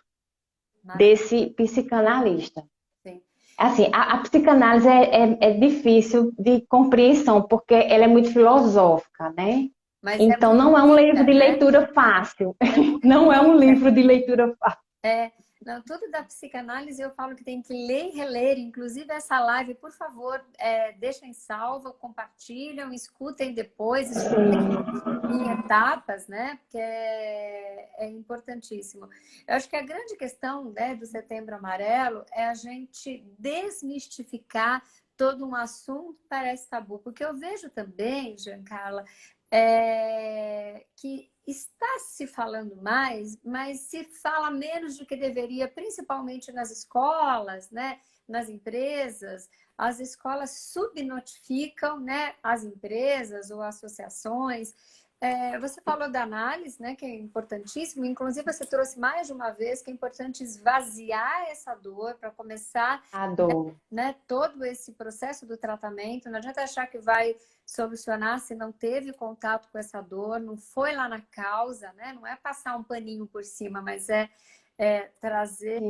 A: maravilhoso.
B: desse psicanalista.
A: Sim.
B: Assim, a psicanálise é difícil de compreensão, porque ela é muito filosófica, né?
A: Mas é
B: Então,
A: muito
B: não é um livro
A: rica,
B: de
A: né?
B: leitura fácil.
A: É muito
B: Não é um
A: rica.
B: livro de leitura fácil.
A: É, não, tudo da psicanálise eu falo que tem que ler e reler. Inclusive essa live, por favor, deixem salva, compartilham, escutem depois, escutem em etapas, né? Porque é importantíssimo. Eu acho que a grande questão, né, do Setembro Amarelo é a gente desmistificar todo um assunto que parece tabu. Porque eu vejo também, Giancarla, que está se falando mais, mas se fala menos do que deveria, principalmente nas escolas, né? nas empresas, as escolas subnotificam, né, as empresas ou associações. Você falou da análise, né, que é importantíssimo. Inclusive, você trouxe mais de uma vez que é importante esvaziar essa dor para começar,
B: A dor.
A: né, todo esse processo do tratamento. Não adianta achar que vai solucionar se não teve contato com essa dor, não foi lá na causa, né? Não é passar um paninho por cima, mas trazer,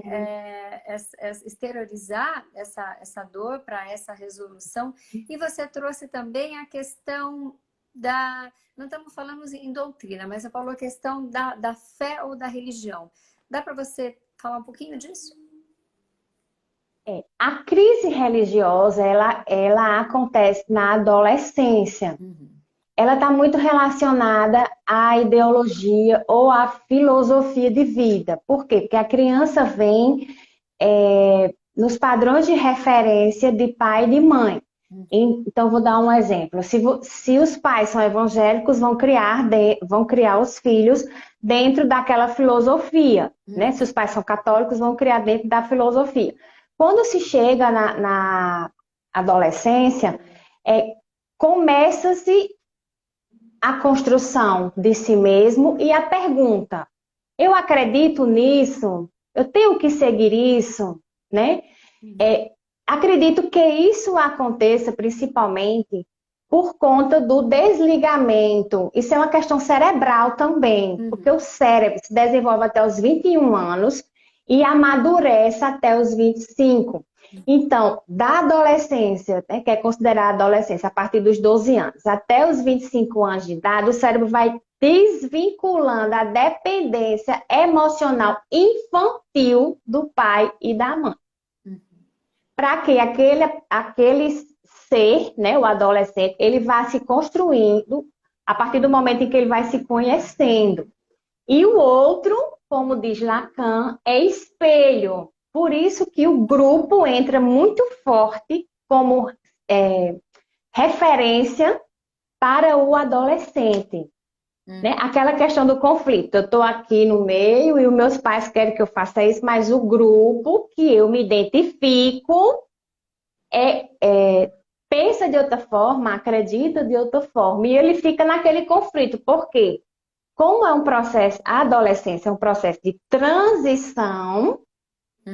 A: exteriorizar essa dor para essa resolução. E você trouxe também a questão não estamos falando em doutrina, mas você falou a questão da fé ou da religião. Dá para você falar um pouquinho disso?
B: A crise religiosa, ela acontece na adolescência. Ela está muito relacionada à ideologia ou à filosofia de vida. Por quê? Porque a criança vem nos padrões de referência de pai e de mãe. Então, vou dar um exemplo. Se os pais são evangélicos, vão criar os filhos dentro daquela filosofia. Né? Se os pais são católicos, vão criar dentro da filosofia. Quando se chega na adolescência, começa-se a construção de si mesmo e a pergunta: eu acredito nisso? Eu tenho que seguir isso? Né? Acredito que isso aconteça principalmente por conta do desligamento. Isso é uma questão cerebral também, porque o cérebro se desenvolve até os 21 anos e amadurece até os 25. Então, da adolescência, né, que é considerada adolescência, a partir dos 12 anos, até os 25 anos de idade, o cérebro vai desvinculando a dependência emocional infantil do pai e da mãe. Para que aquele ser, né, o adolescente, ele vá se construindo a partir do momento em que ele vai se conhecendo. E o outro, como diz Lacan, é espelho. Por isso que o grupo entra muito forte como referência para o adolescente. Né? Aquela questão do conflito. Eu estou aqui no meio e os meus pais querem que eu faça isso, mas o grupo que eu me identifico pensa de outra forma, acredita de outra forma. E ele fica naquele conflito. Por quê? Como é um processo, a adolescência é um processo de transição,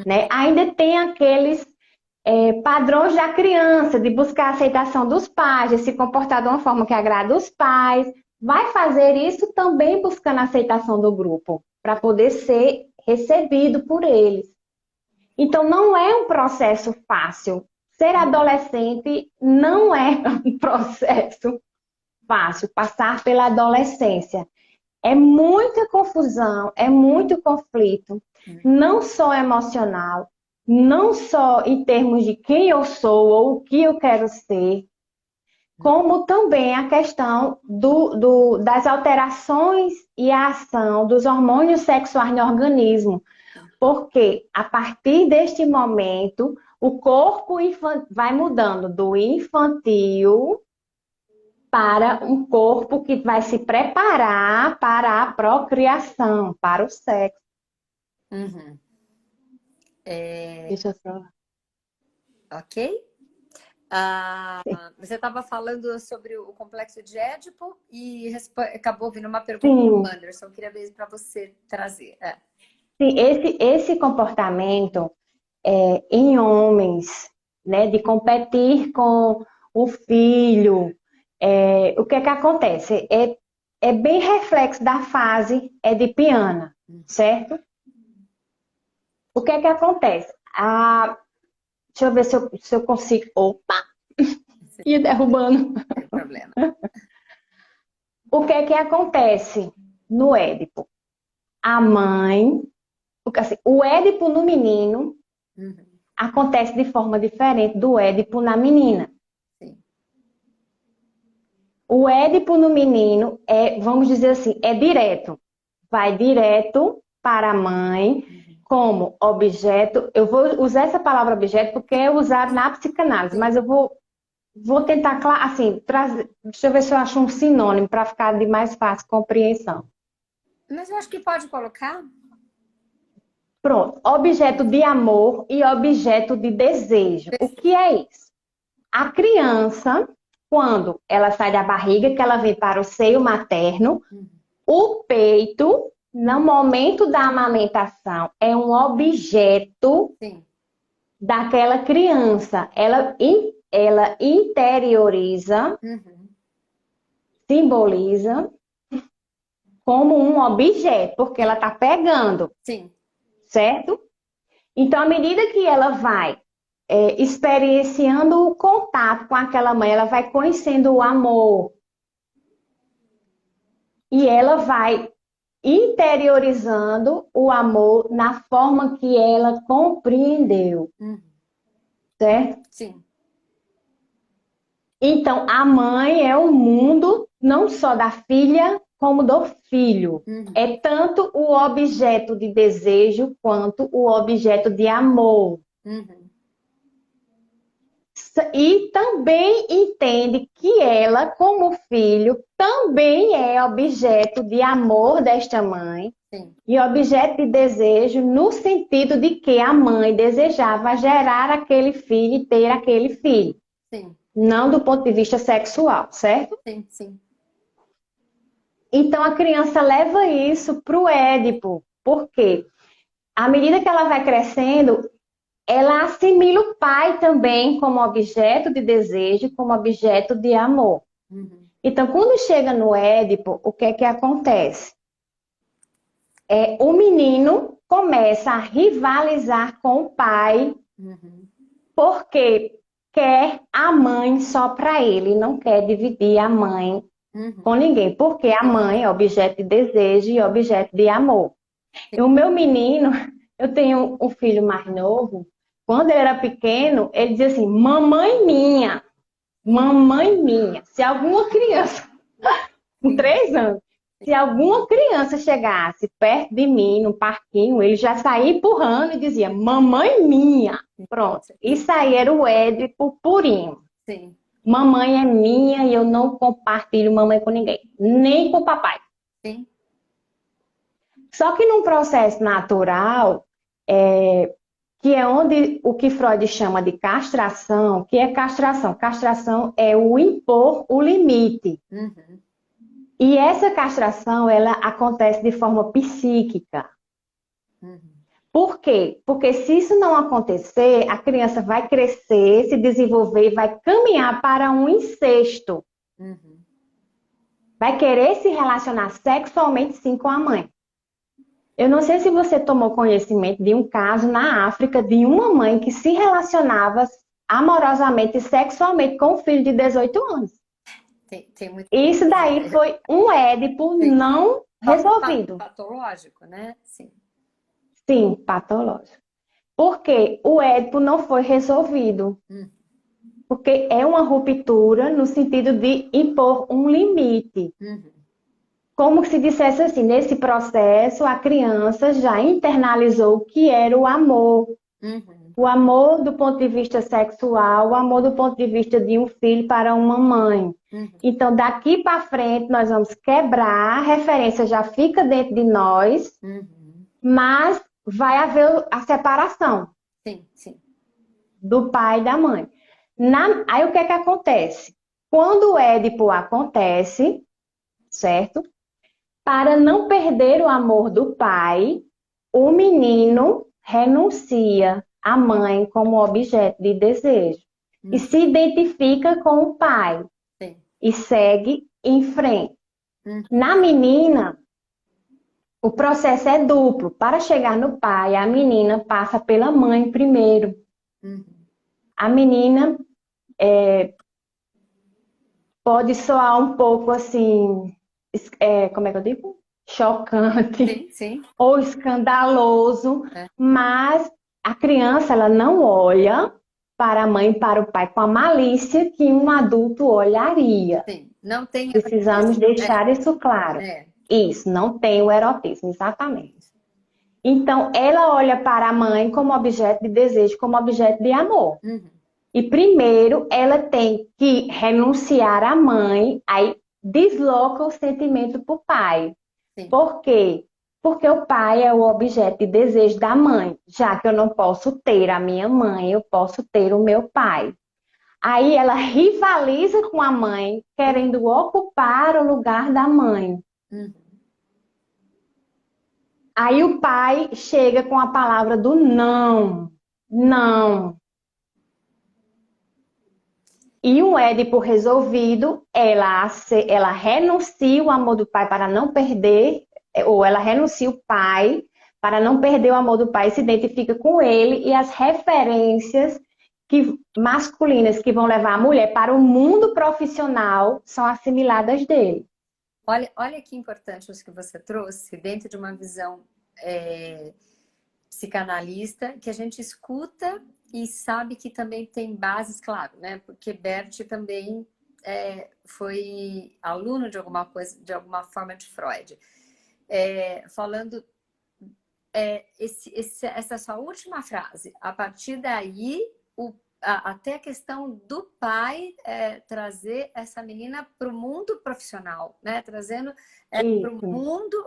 B: né? Ainda tem aqueles padrões da criança, de buscar a aceitação dos pais, de se comportar de uma forma que agrada os pais. Vai fazer isso também buscando a aceitação do grupo, para poder ser recebido por eles. Então, não é um processo fácil. Ser adolescente não é um processo fácil, passar pela adolescência. É muita confusão, é muito conflito, não só emocional, não só em termos de quem eu sou ou o que eu quero ser, como também a questão das alterações e a ação dos hormônios sexuais no organismo. Porque a partir deste momento, o corpo vai mudando do infantil para um corpo que vai se preparar para a procriação, para o sexo. Deixa eu só...
A: Ok? Você estava falando sobre o complexo de Édipo e acabou vindo uma pergunta do Anderson. Queria ver para você trazer.
B: Sim, esse comportamento em homens, né, de competir com o filho, o que é que acontece? É bem reflexo da fase edipiana, certo? O que é que acontece? Deixa eu ver se eu consigo... Opa! Ia derrubando.
A: Não tem problema.
B: O que é que acontece no Édipo? A mãe... Assim, o Édipo no menino acontece de forma diferente do Édipo na menina.
A: Sim.
B: O Édipo no menino vamos dizer assim, é direto. Vai direto para a mãe como objeto. Eu vou usar essa palavra objeto porque é usado na psicanálise, mas eu vou tentar, assim, trazer. Deixa eu ver se eu acho um sinônimo para ficar de mais fácil compreensão.
A: Mas eu acho que pode colocar.
B: Pronto, objeto de amor e objeto de desejo. O que é isso? A criança, quando ela sai da barriga, que ela vem para o seio materno, o peito, no momento da amamentação, é um objeto
A: Sim.
B: daquela criança. Ela interioriza, simboliza como um objeto, porque ela está pegando,
A: Sim.
B: certo? Então, à medida que ela vai experienciando o contato com aquela mãe, ela vai conhecendo o amor. E ela vai interiorizando o amor na forma que ela compreendeu, certo?
A: Sim.
B: Então, a mãe é o mundo não só da filha, como do filho. É tanto o objeto de desejo quanto o objeto de amor. E também entende que ela, como filho, também é objeto de amor desta mãe.
A: Sim.
B: E objeto de desejo no sentido de que a mãe desejava gerar aquele filho e ter aquele filho.
A: Sim.
B: Não do ponto de vista sexual, certo?
A: Sim. Sim.
B: Então a criança leva isso para o Édipo. Por quê? À medida que ela vai crescendo, ela assimila o pai também como objeto de desejo, como objeto de amor. Então, quando chega no Édipo, o que é que acontece? O menino começa a rivalizar com o pai, porque quer a mãe só para ele, não quer dividir a mãe com ninguém, porque a mãe é objeto de desejo e objeto de amor. E o meu menino, eu tenho um filho mais novo, quando ele era pequeno, ele dizia assim, mamãe minha, mamãe minha. Se alguma criança, com 3 anos, se alguma criança chegasse perto de mim, no parquinho, ele já saía empurrando e dizia, mamãe minha. Pronto, isso aí era o Édipo purinho.
A: Sim.
B: Mamãe é minha e eu não compartilho mamãe com ninguém, nem com o papai.
A: Sim.
B: Só que num processo natural, que é onde o que Freud chama de castração, que é castração? Castração é o impor o limite. E essa castração, ela acontece de forma psíquica. Por quê? Porque se isso não acontecer, a criança vai crescer, se desenvolver e vai caminhar para um incesto. Vai querer se relacionar sexualmente, sim, com a mãe. Eu não sei se você tomou conhecimento de um caso na África de uma mãe que se relacionava amorosamente e sexualmente com um filho de 18 anos.
A: Tem muito...
B: Isso daí foi um Édipo não resolvido.
A: Patológico, né? Sim.
B: Sim, patológico. Porque o Édipo não foi resolvido. Porque é uma ruptura no sentido de impor um limite. Como se dissesse assim, nesse processo a criança já internalizou o que era o amor. O amor do ponto de vista sexual, o amor do ponto de vista de um filho para uma mãe. Então, daqui para frente, nós vamos quebrar, a referência já fica dentro de nós, mas vai haver a separação do pai e da mãe. Aí, o que é que acontece? Quando o Édipo acontece, certo? Para não perder o amor do pai, o menino renuncia à mãe como objeto de desejo e se identifica com o pai e segue em frente. Na menina, o processo é duplo. Para chegar no pai, a menina passa pela mãe primeiro. A menina pode soar um pouco assim, como é que eu digo? Chocante ou escandaloso, mas a criança ela não olha para a mãe e para o pai com a malícia que um adulto olharia.
A: Não tem...
B: Precisamos deixar isso claro. Isso, não tem o erotismo, exatamente. Então, ela olha para a mãe como objeto de desejo, como objeto de amor. E primeiro, ela tem que renunciar à mãe, aí desloca o sentimento para o pai. Por quê? porque o pai é o objeto de desejo da mãe. Já que eu não posso ter a minha mãe, eu posso ter o meu pai. Aí ela rivaliza com a mãe, querendo ocupar o lugar da mãe.
A: Uhum.
B: Aí o pai chega com a palavra do não. Não. E um Édipo resolvido, ela renuncia o amor do pai para não perder, ou ela renuncia o pai para não perder o amor do pai, se identifica com ele e as referências masculinas que vão levar a mulher para o mundo profissional são assimiladas dele.
A: Olha que importante isso que você trouxe, dentro de uma visão psicanalista, que a gente escuta e sabe que também tem bases, claro, né? Porque Bert também foi aluno de alguma coisa, de alguma forma de Freud. Falando essa sua última frase, a partir daí, até a questão do pai trazer essa menina para o mundo profissional, né? Trazendo para o
B: Isso.
A: mundo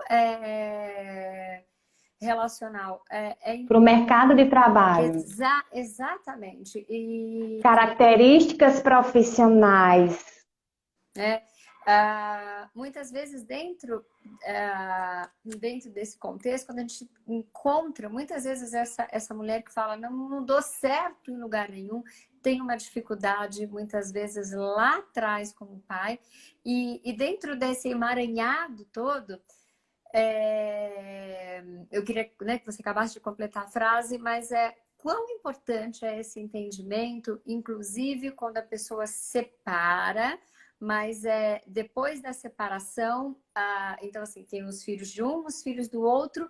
A: relacional.
B: Para o mercado de trabalho.
A: Exatamente. E
B: Características profissionais.
A: muitas vezes dentro desse contexto, quando a gente encontra muitas vezes essa mulher que fala não dou certo em lugar nenhum, tem uma dificuldade muitas vezes lá atrás com o pai, e dentro desse emaranhado todo, eu queria, né, que você acabasse de completar a frase, mas quão importante é esse entendimento, inclusive quando a pessoa separa, mas depois da separação, então assim, tem os filhos de um, os filhos do outro,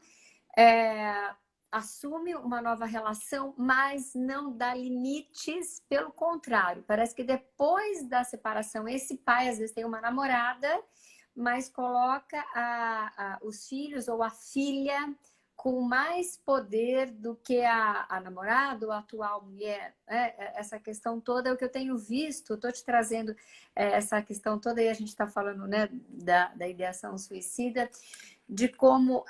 A: assume uma nova relação, mas não dá limites, pelo contrário, parece que depois da separação, esse pai às vezes tem uma namorada, mas coloca os filhos ou a filha com mais poder do que a namorada ou a atual mulher. Essa questão toda é o que eu tenho visto, estou te trazendo essa questão toda, e a gente está falando, né, da ideação suicida, de como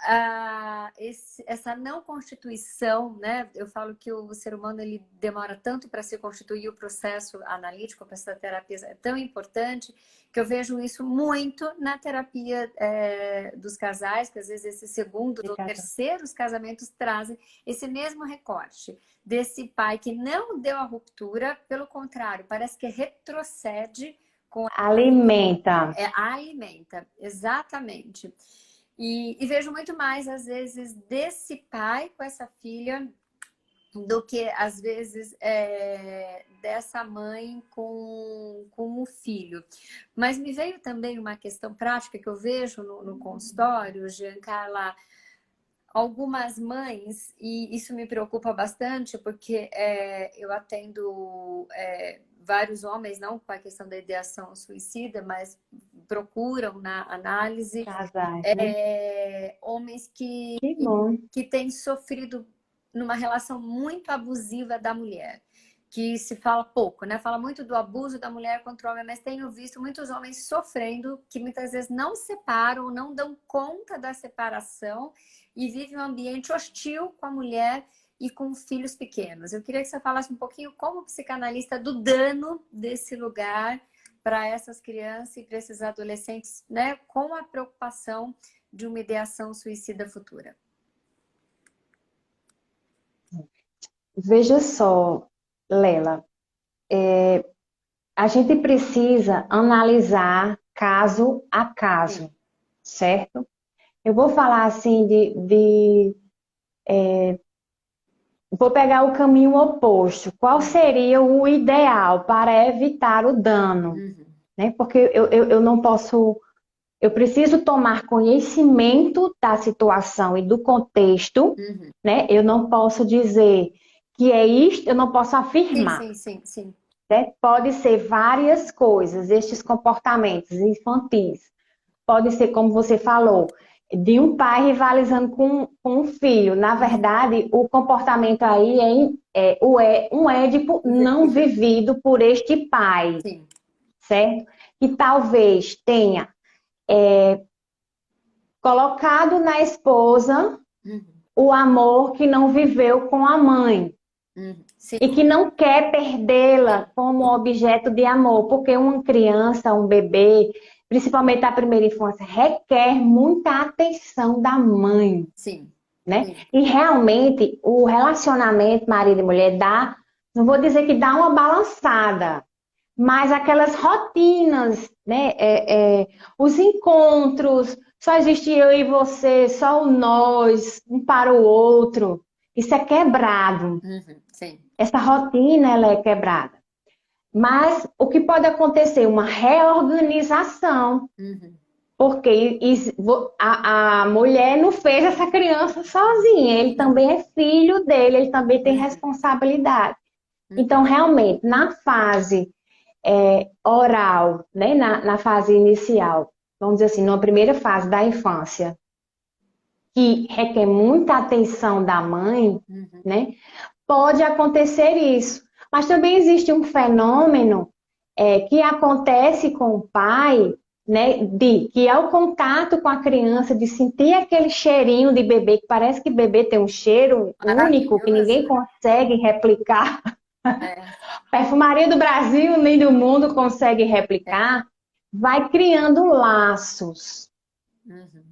A: essa não constituição, né? Eu falo que o ser humano ele demora tanto para se constituir, o processo analítico, para essa terapia é tão importante, que eu vejo isso muito na terapia dos casais, que às vezes esses segundos ou terceiros casamentos trazem esse mesmo recorte desse pai que não deu a ruptura, pelo contrário, parece que retrocede com
B: Alimenta.
A: alimenta, exatamente. E vejo muito mais, às vezes, desse pai com essa filha do que, às vezes, dessa mãe com o filho. Mas me veio também uma questão prática que eu vejo no consultório, Giancarla, algumas mães, e isso me preocupa bastante, porque eu atendo vários homens, não com a questão da ideação suicida, mas procuram na análise
B: Casais, né?
A: homens
B: Que bom.
A: que têm sofrido numa relação muito abusiva da mulher, que se fala pouco, né? Fala muito do abuso da mulher contra o homem, mas tenho visto muitos homens sofrendo, que muitas vezes não separam, não dão conta da separação e vivem um ambiente hostil com a mulher e com filhos pequenos. Eu queria que você falasse um pouquinho como psicanalista do dano desse lugar para essas crianças e para esses adolescentes, né, com a preocupação de uma ideação suicida futura.
B: Veja só, Lela, a gente precisa analisar caso a caso, certo? Eu vou falar assim vou pegar o caminho oposto. Qual seria o ideal para evitar o dano? Né? Porque eu não posso, eu preciso tomar conhecimento da situação e do contexto, né? Eu não posso dizer que é isto, eu não posso afirmar.
A: Sim.
B: Né? Pode ser várias coisas, estes comportamentos infantis. Pode ser, como você falou, de um pai rivalizando com um filho. Na verdade, o comportamento aí é um Édipo não vivido por este pai, certo? Que talvez tenha colocado na esposa
A: Uhum.
B: o amor que não viveu com a mãe
A: Uhum. Sim.
B: e que não quer perdê-la como objeto de amor, porque uma criança, um bebê, principalmente a primeira infância, requer muita atenção da mãe,
A: Sim.
B: né?
A: Sim.
B: E realmente o relacionamento marido e mulher dá, não vou dizer que dá uma balançada, mas aquelas rotinas, né? Os encontros, só existe eu e você, só o nós, um para o outro. Isso é quebrado.
A: Uhum. Sim.
B: Essa rotina ela é quebrada. Mas o que pode acontecer? Uma reorganização,
A: Uhum.
B: porque a mulher não fez essa criança sozinha. Ele também é filho dele, ele também tem
A: Uhum.
B: responsabilidade. Então,
A: Uhum.
B: realmente, na fase oral, né, na fase inicial, vamos dizer assim, na primeira fase da infância, que requer muita atenção da mãe,
A: Uhum.
B: né, pode acontecer isso. Mas também existe um fenômeno que acontece com o pai, né, que é o contato com a criança, de sentir aquele cheirinho de bebê, que parece que bebê tem um cheiro único, que
A: Maravilhoso.
B: ninguém consegue replicar.
A: É.
B: Perfumaria do Brasil nem do mundo consegue replicar, vai criando laços,
A: Uhum.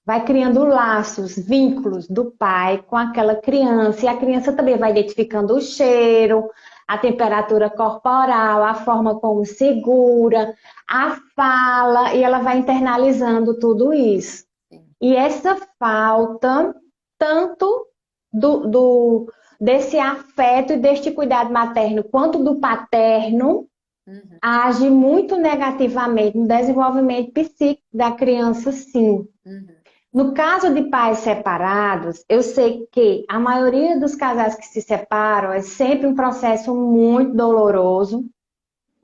B: vai criando laços, vínculos do pai com aquela criança, e a criança também vai identificando o cheiro, a temperatura corporal, a forma como segura, a fala, e ela vai internalizando tudo isso.
A: Sim.
B: E essa falta, tanto desse afeto e deste cuidado materno, quanto do paterno,
A: Uhum.
B: age muito negativamente no desenvolvimento psíquico da criança, sim.
A: Uhum.
B: No caso de pais separados, eu sei que a maioria dos casais que se separam é sempre um processo muito doloroso,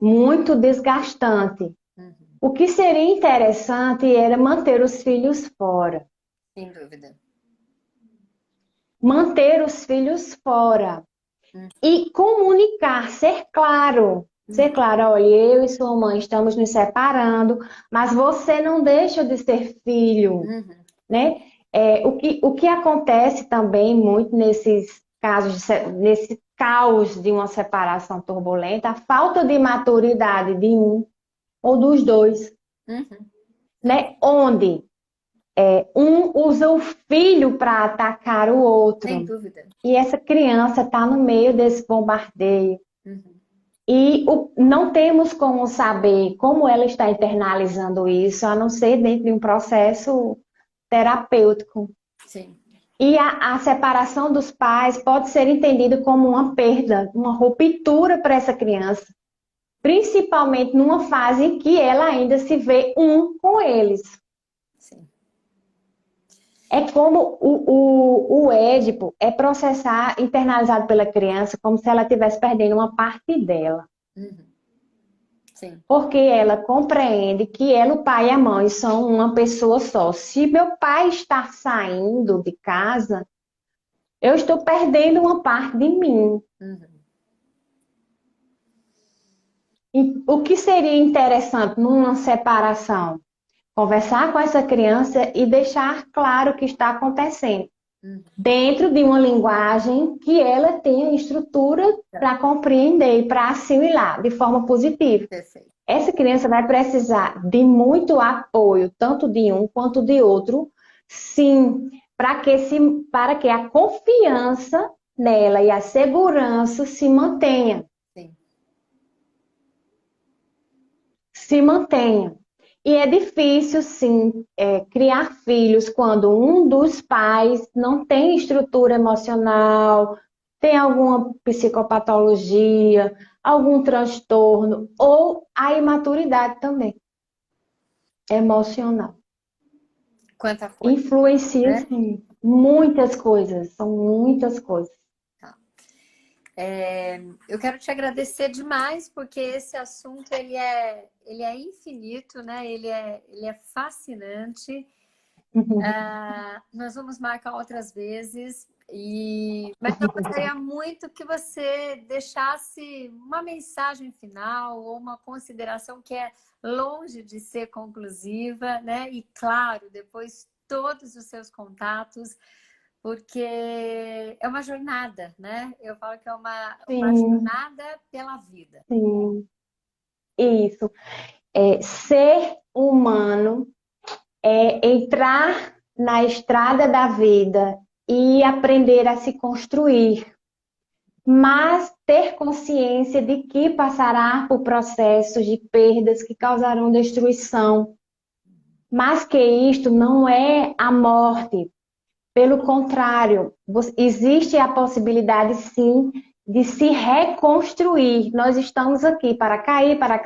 B: muito desgastante.
A: Uhum.
B: O que seria interessante era manter os filhos fora.
A: Sem dúvida.
B: Manter os filhos fora
A: Uhum.
B: e comunicar, ser claro. Ser
A: Uhum.
B: claro, olha, eu e sua mãe estamos nos separando, mas você não deixa de ser filho,
A: Uhum.
B: né? O que acontece também muito nesses casos, nesse caos de uma separação turbulenta, a falta de maturidade de um ou dos dois,
A: Uhum.
B: né? Onde um usa o filho para atacar o
A: Sem
B: outro.
A: dúvida.
B: E essa criança está no meio desse bombardeio.
A: Uhum.
B: E não temos como saber como ela está internalizando isso, a não ser dentro de um processo terapêutico.
A: Sim.
B: E a separação dos pais pode ser entendida como uma perda, uma ruptura para essa criança, principalmente numa fase em que ela ainda se vê um com eles.
A: Sim.
B: É como o Édipo é processar, internalizado pela criança, como se ela estivesse perdendo uma parte dela.
A: Uhum. Sim.
B: Porque ela compreende que ela, o pai e a mãe são uma pessoa só. Se meu pai está saindo de casa, eu estou perdendo uma parte de mim.
A: Uhum.
B: E o que seria interessante numa separação? Conversar com essa criança e deixar claro o que está acontecendo,
A: Uhum.
B: dentro de uma linguagem que ela tenha estrutura
A: Tá.
B: para compreender e para assimilar de forma positiva.
A: Perfeito.
B: Essa criança vai precisar de muito apoio, tanto de um quanto de outro, sim, para que a confiança nela e a segurança se mantenha.
A: Sim.
B: Se mantenha. E é difícil, sim, criar filhos quando um dos pais não tem estrutura emocional, tem alguma psicopatologia, algum transtorno, ou a imaturidade também, emocional.
A: Quanta coisa,
B: Influencia,
A: né?
B: sim, muitas coisas, são muitas coisas.
A: Tá. Eu quero te agradecer demais, porque esse assunto ele é infinito, né? Ele é fascinante. Nós vamos marcar outras vezes, mas eu gostaria muito que você deixasse uma mensagem final ou uma consideração que é longe de ser conclusiva, né? E claro, depois todos os seus contatos, porque é uma jornada, né? Eu falo que é uma
B: Sim,
A: jornada pela vida.
B: sim, isso. Ser humano é entrar na estrada da vida e aprender a se construir, mas ter consciência de que passará por processos de perdas que causarão destruição. Mas que isto não é a morte. Pelo contrário, existe a possibilidade, sim, de se reconstruir. Nós estamos aqui para cair, para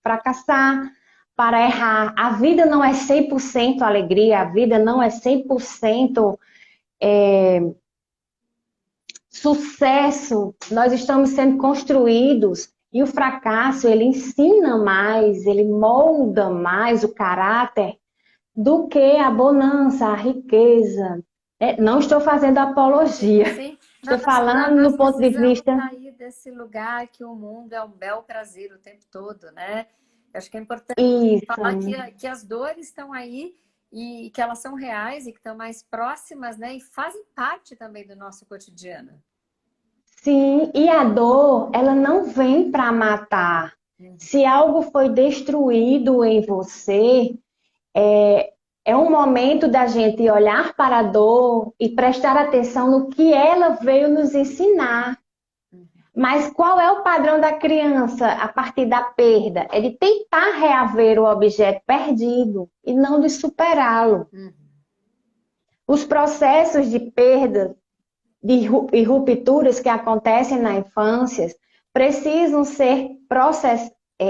B: fracassar, para errar. A vida não é 100% alegria, a vida não é 100% sucesso. Nós estamos sendo construídos e o fracasso, ele ensina mais, ele molda mais o caráter do que a bonança, a riqueza. Não estou fazendo
A: Sim,
B: apologia,
A: sim.
B: estou falando
A: Nós
B: no ponto de
A: precisamos
B: vista
A: sair desse lugar que o mundo é um bel prazer o tempo todo, né? Eu acho que é importante falar
B: isso.
A: que as dores estão aí e que elas são reais e que estão mais próximas, né? E fazem parte também do nosso cotidiano.
B: Sim, e a dor, ela não vem para matar.
A: Uhum.
B: Se algo foi destruído em você, é um momento da gente olhar para a dor e prestar atenção no que ela veio nos ensinar. Mas qual é o padrão da criança a partir da perda? É de tentar reaver o objeto perdido e não de superá-lo.
A: Uhum.
B: Os processos de perda e rupturas que acontecem na infância precisam ser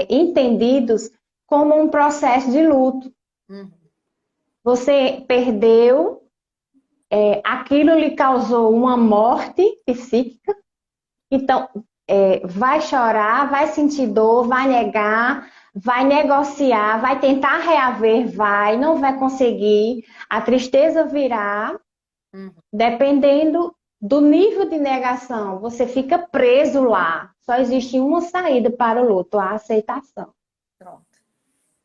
B: entendidos como um processo de luto.
A: Uhum.
B: Você perdeu, aquilo lhe causou uma morte psíquica, então vai chorar, vai sentir dor, vai negar, vai negociar, vai tentar reaver, não vai conseguir, a tristeza virá.
A: Uhum.
B: Dependendo do nível de negação, você fica preso lá. Só existe uma saída para o luto, a aceitação.
A: Pronto.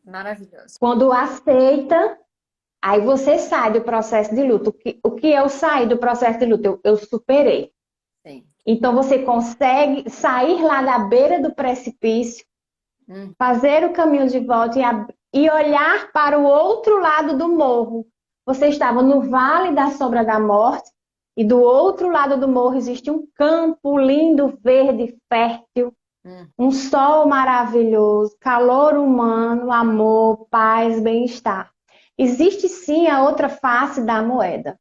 A: Maravilhoso.
B: Quando aceita, aí você sai do processo de luto. O que eu saí do processo de luto? Eu superei.
A: Sim.
B: Então você consegue sair lá da beira do precipício,
A: Uhum.
B: fazer o caminho de volta e olhar para o outro lado do morro. Você estava no vale da sombra da morte, e do outro lado do morro existe um campo lindo, verde, fértil, um sol maravilhoso, calor humano, amor, paz, bem-estar. Existe sim a outra face da moeda,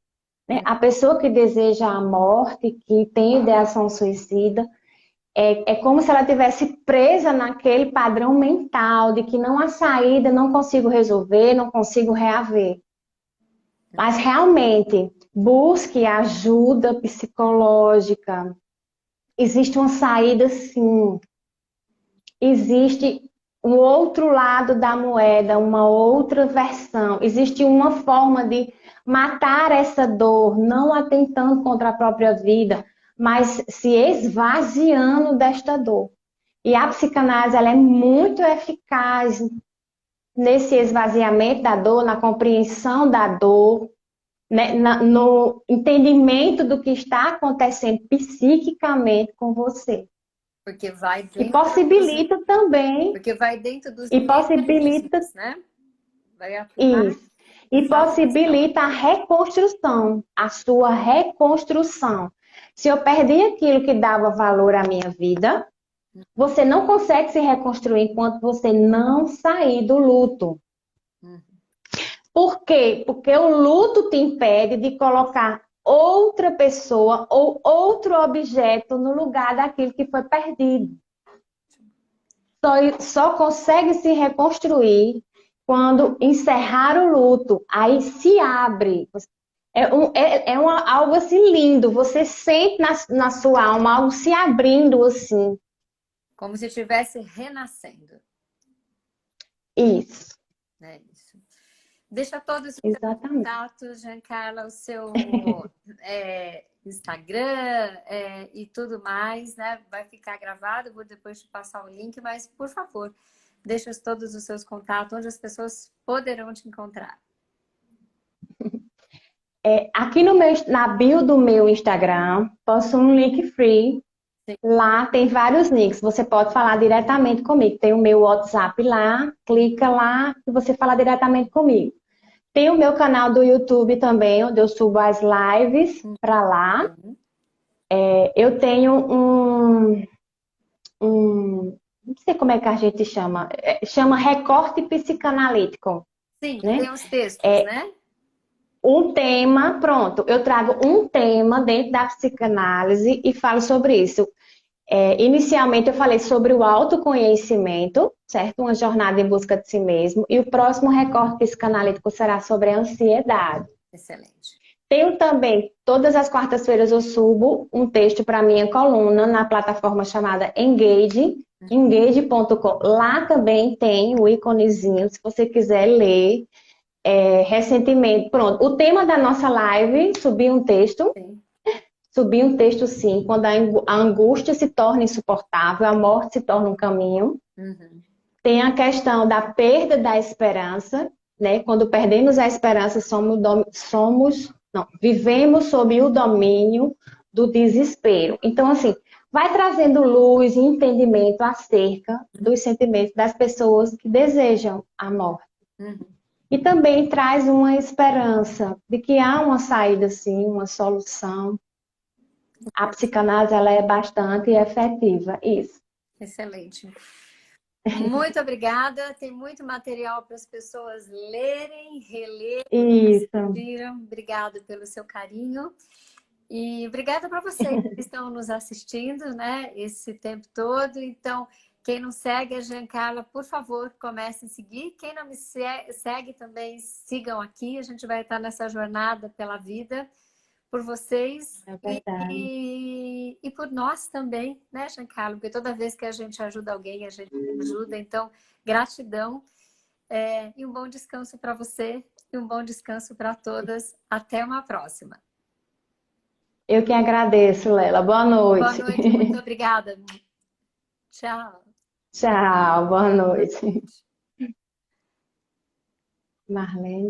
B: né? A pessoa que deseja a morte, que tem ideação suicida, é como se ela tivesse presa naquele padrão mental de que não há saída, não consigo resolver, não consigo reaver. Mas realmente, busque ajuda psicológica. Existe uma saída, sim. Existe um outro lado da moeda, uma outra versão. Existe uma forma de matar essa dor, não atentando contra a própria vida, mas se esvaziando desta dor. E a psicanálise ela é muito eficaz nesse esvaziamento da dor, na compreensão da dor, né, no entendimento do que está acontecendo psiquicamente com você.
A: Porque vai
B: E
A: dentro
B: possibilita também,
A: porque vai dentro dos
B: e possibilita
A: mecanismos, né? Vai atuar
B: isso, e
A: nessa questão.
B: possibilita a reconstrução, a sua reconstrução. Se eu perdi aquilo que dava valor à minha vida, você não consegue se reconstruir enquanto você não sair do luto.
A: Uhum.
B: Por quê? Porque o luto te impede de colocar outra pessoa ou outro objeto no lugar daquilo que foi perdido. Só consegue se reconstruir quando encerrar o luto. Aí se abre. Algo assim lindo. Você sente na sua alma algo se abrindo assim.
A: Como se estivesse renascendo.
B: Isso.
A: Né? Isso. Deixa todos os seus
B: Exatamente.
A: contatos, Giancarla, o seu Instagram e tudo mais, né? Vai ficar gravado, vou depois te passar o link, mas, por favor, deixa todos os seus contatos, onde as pessoas poderão te encontrar.
B: Aqui no na bio do meu Instagram, posto um link free.
A: Sim.
B: Lá tem vários links. Você pode falar diretamente comigo. Tem o meu WhatsApp lá, clica lá e você fala diretamente comigo. Tem o meu canal do YouTube também, onde eu subo as lives para lá.
A: Sim.
B: Eu tenho não sei como é que a gente chama, chama recorte psicanalítico,
A: Sim,
B: né?
A: tem os textos, né?
B: Um tema, pronto, eu trago um tema dentro da psicanálise e falo sobre isso. Inicialmente eu falei sobre o autoconhecimento, certo? Uma jornada em busca de si mesmo. E o próximo recorte psicanalítico será sobre a ansiedade.
A: Excelente.
B: Tenho também, todas as quartas-feiras eu subo um texto para minha coluna na plataforma chamada Engage, engage.com. Lá também tem o íconezinho, se você quiser ler. Recentemente, pronto, o tema da nossa live,
A: Sim.
B: subi um texto sim, quando a angústia se torna insuportável, a morte se torna um caminho.
A: Uhum.
B: Tem a questão da perda da esperança, né? Quando perdemos a esperança, não, vivemos sob o domínio do desespero. Então, assim, vai trazendo luz e entendimento acerca dos sentimentos das pessoas que desejam a morte.
A: Uhum.
B: E também traz uma esperança de que há uma saída, sim, uma solução. A psicanálise ela é bastante efetiva, isso.
A: Excelente. Muito obrigada. Tem muito material para as pessoas lerem, relerem,
B: Isso.
A: assistiram. Obrigada pelo seu carinho. E obrigada para vocês que estão nos assistindo, né, esse tempo todo. Então, quem não segue a Giancarla, por favor, comece a seguir. Quem não me segue também, sigam aqui. A gente vai estar nessa jornada pela vida por vocês
B: É verdade.
A: e por nós também, né, Giancarlo? Porque toda vez que a gente ajuda alguém, a gente ajuda. Então, gratidão e um bom descanso para você e um bom descanso para todas. Até uma próxima.
B: Eu que agradeço, Lela. Boa
A: Boa
B: noite.
A: noite, muito obrigada. Tchau.
B: Tchau, boa
A: Boa
B: noite.
A: noite.
B: Marlene.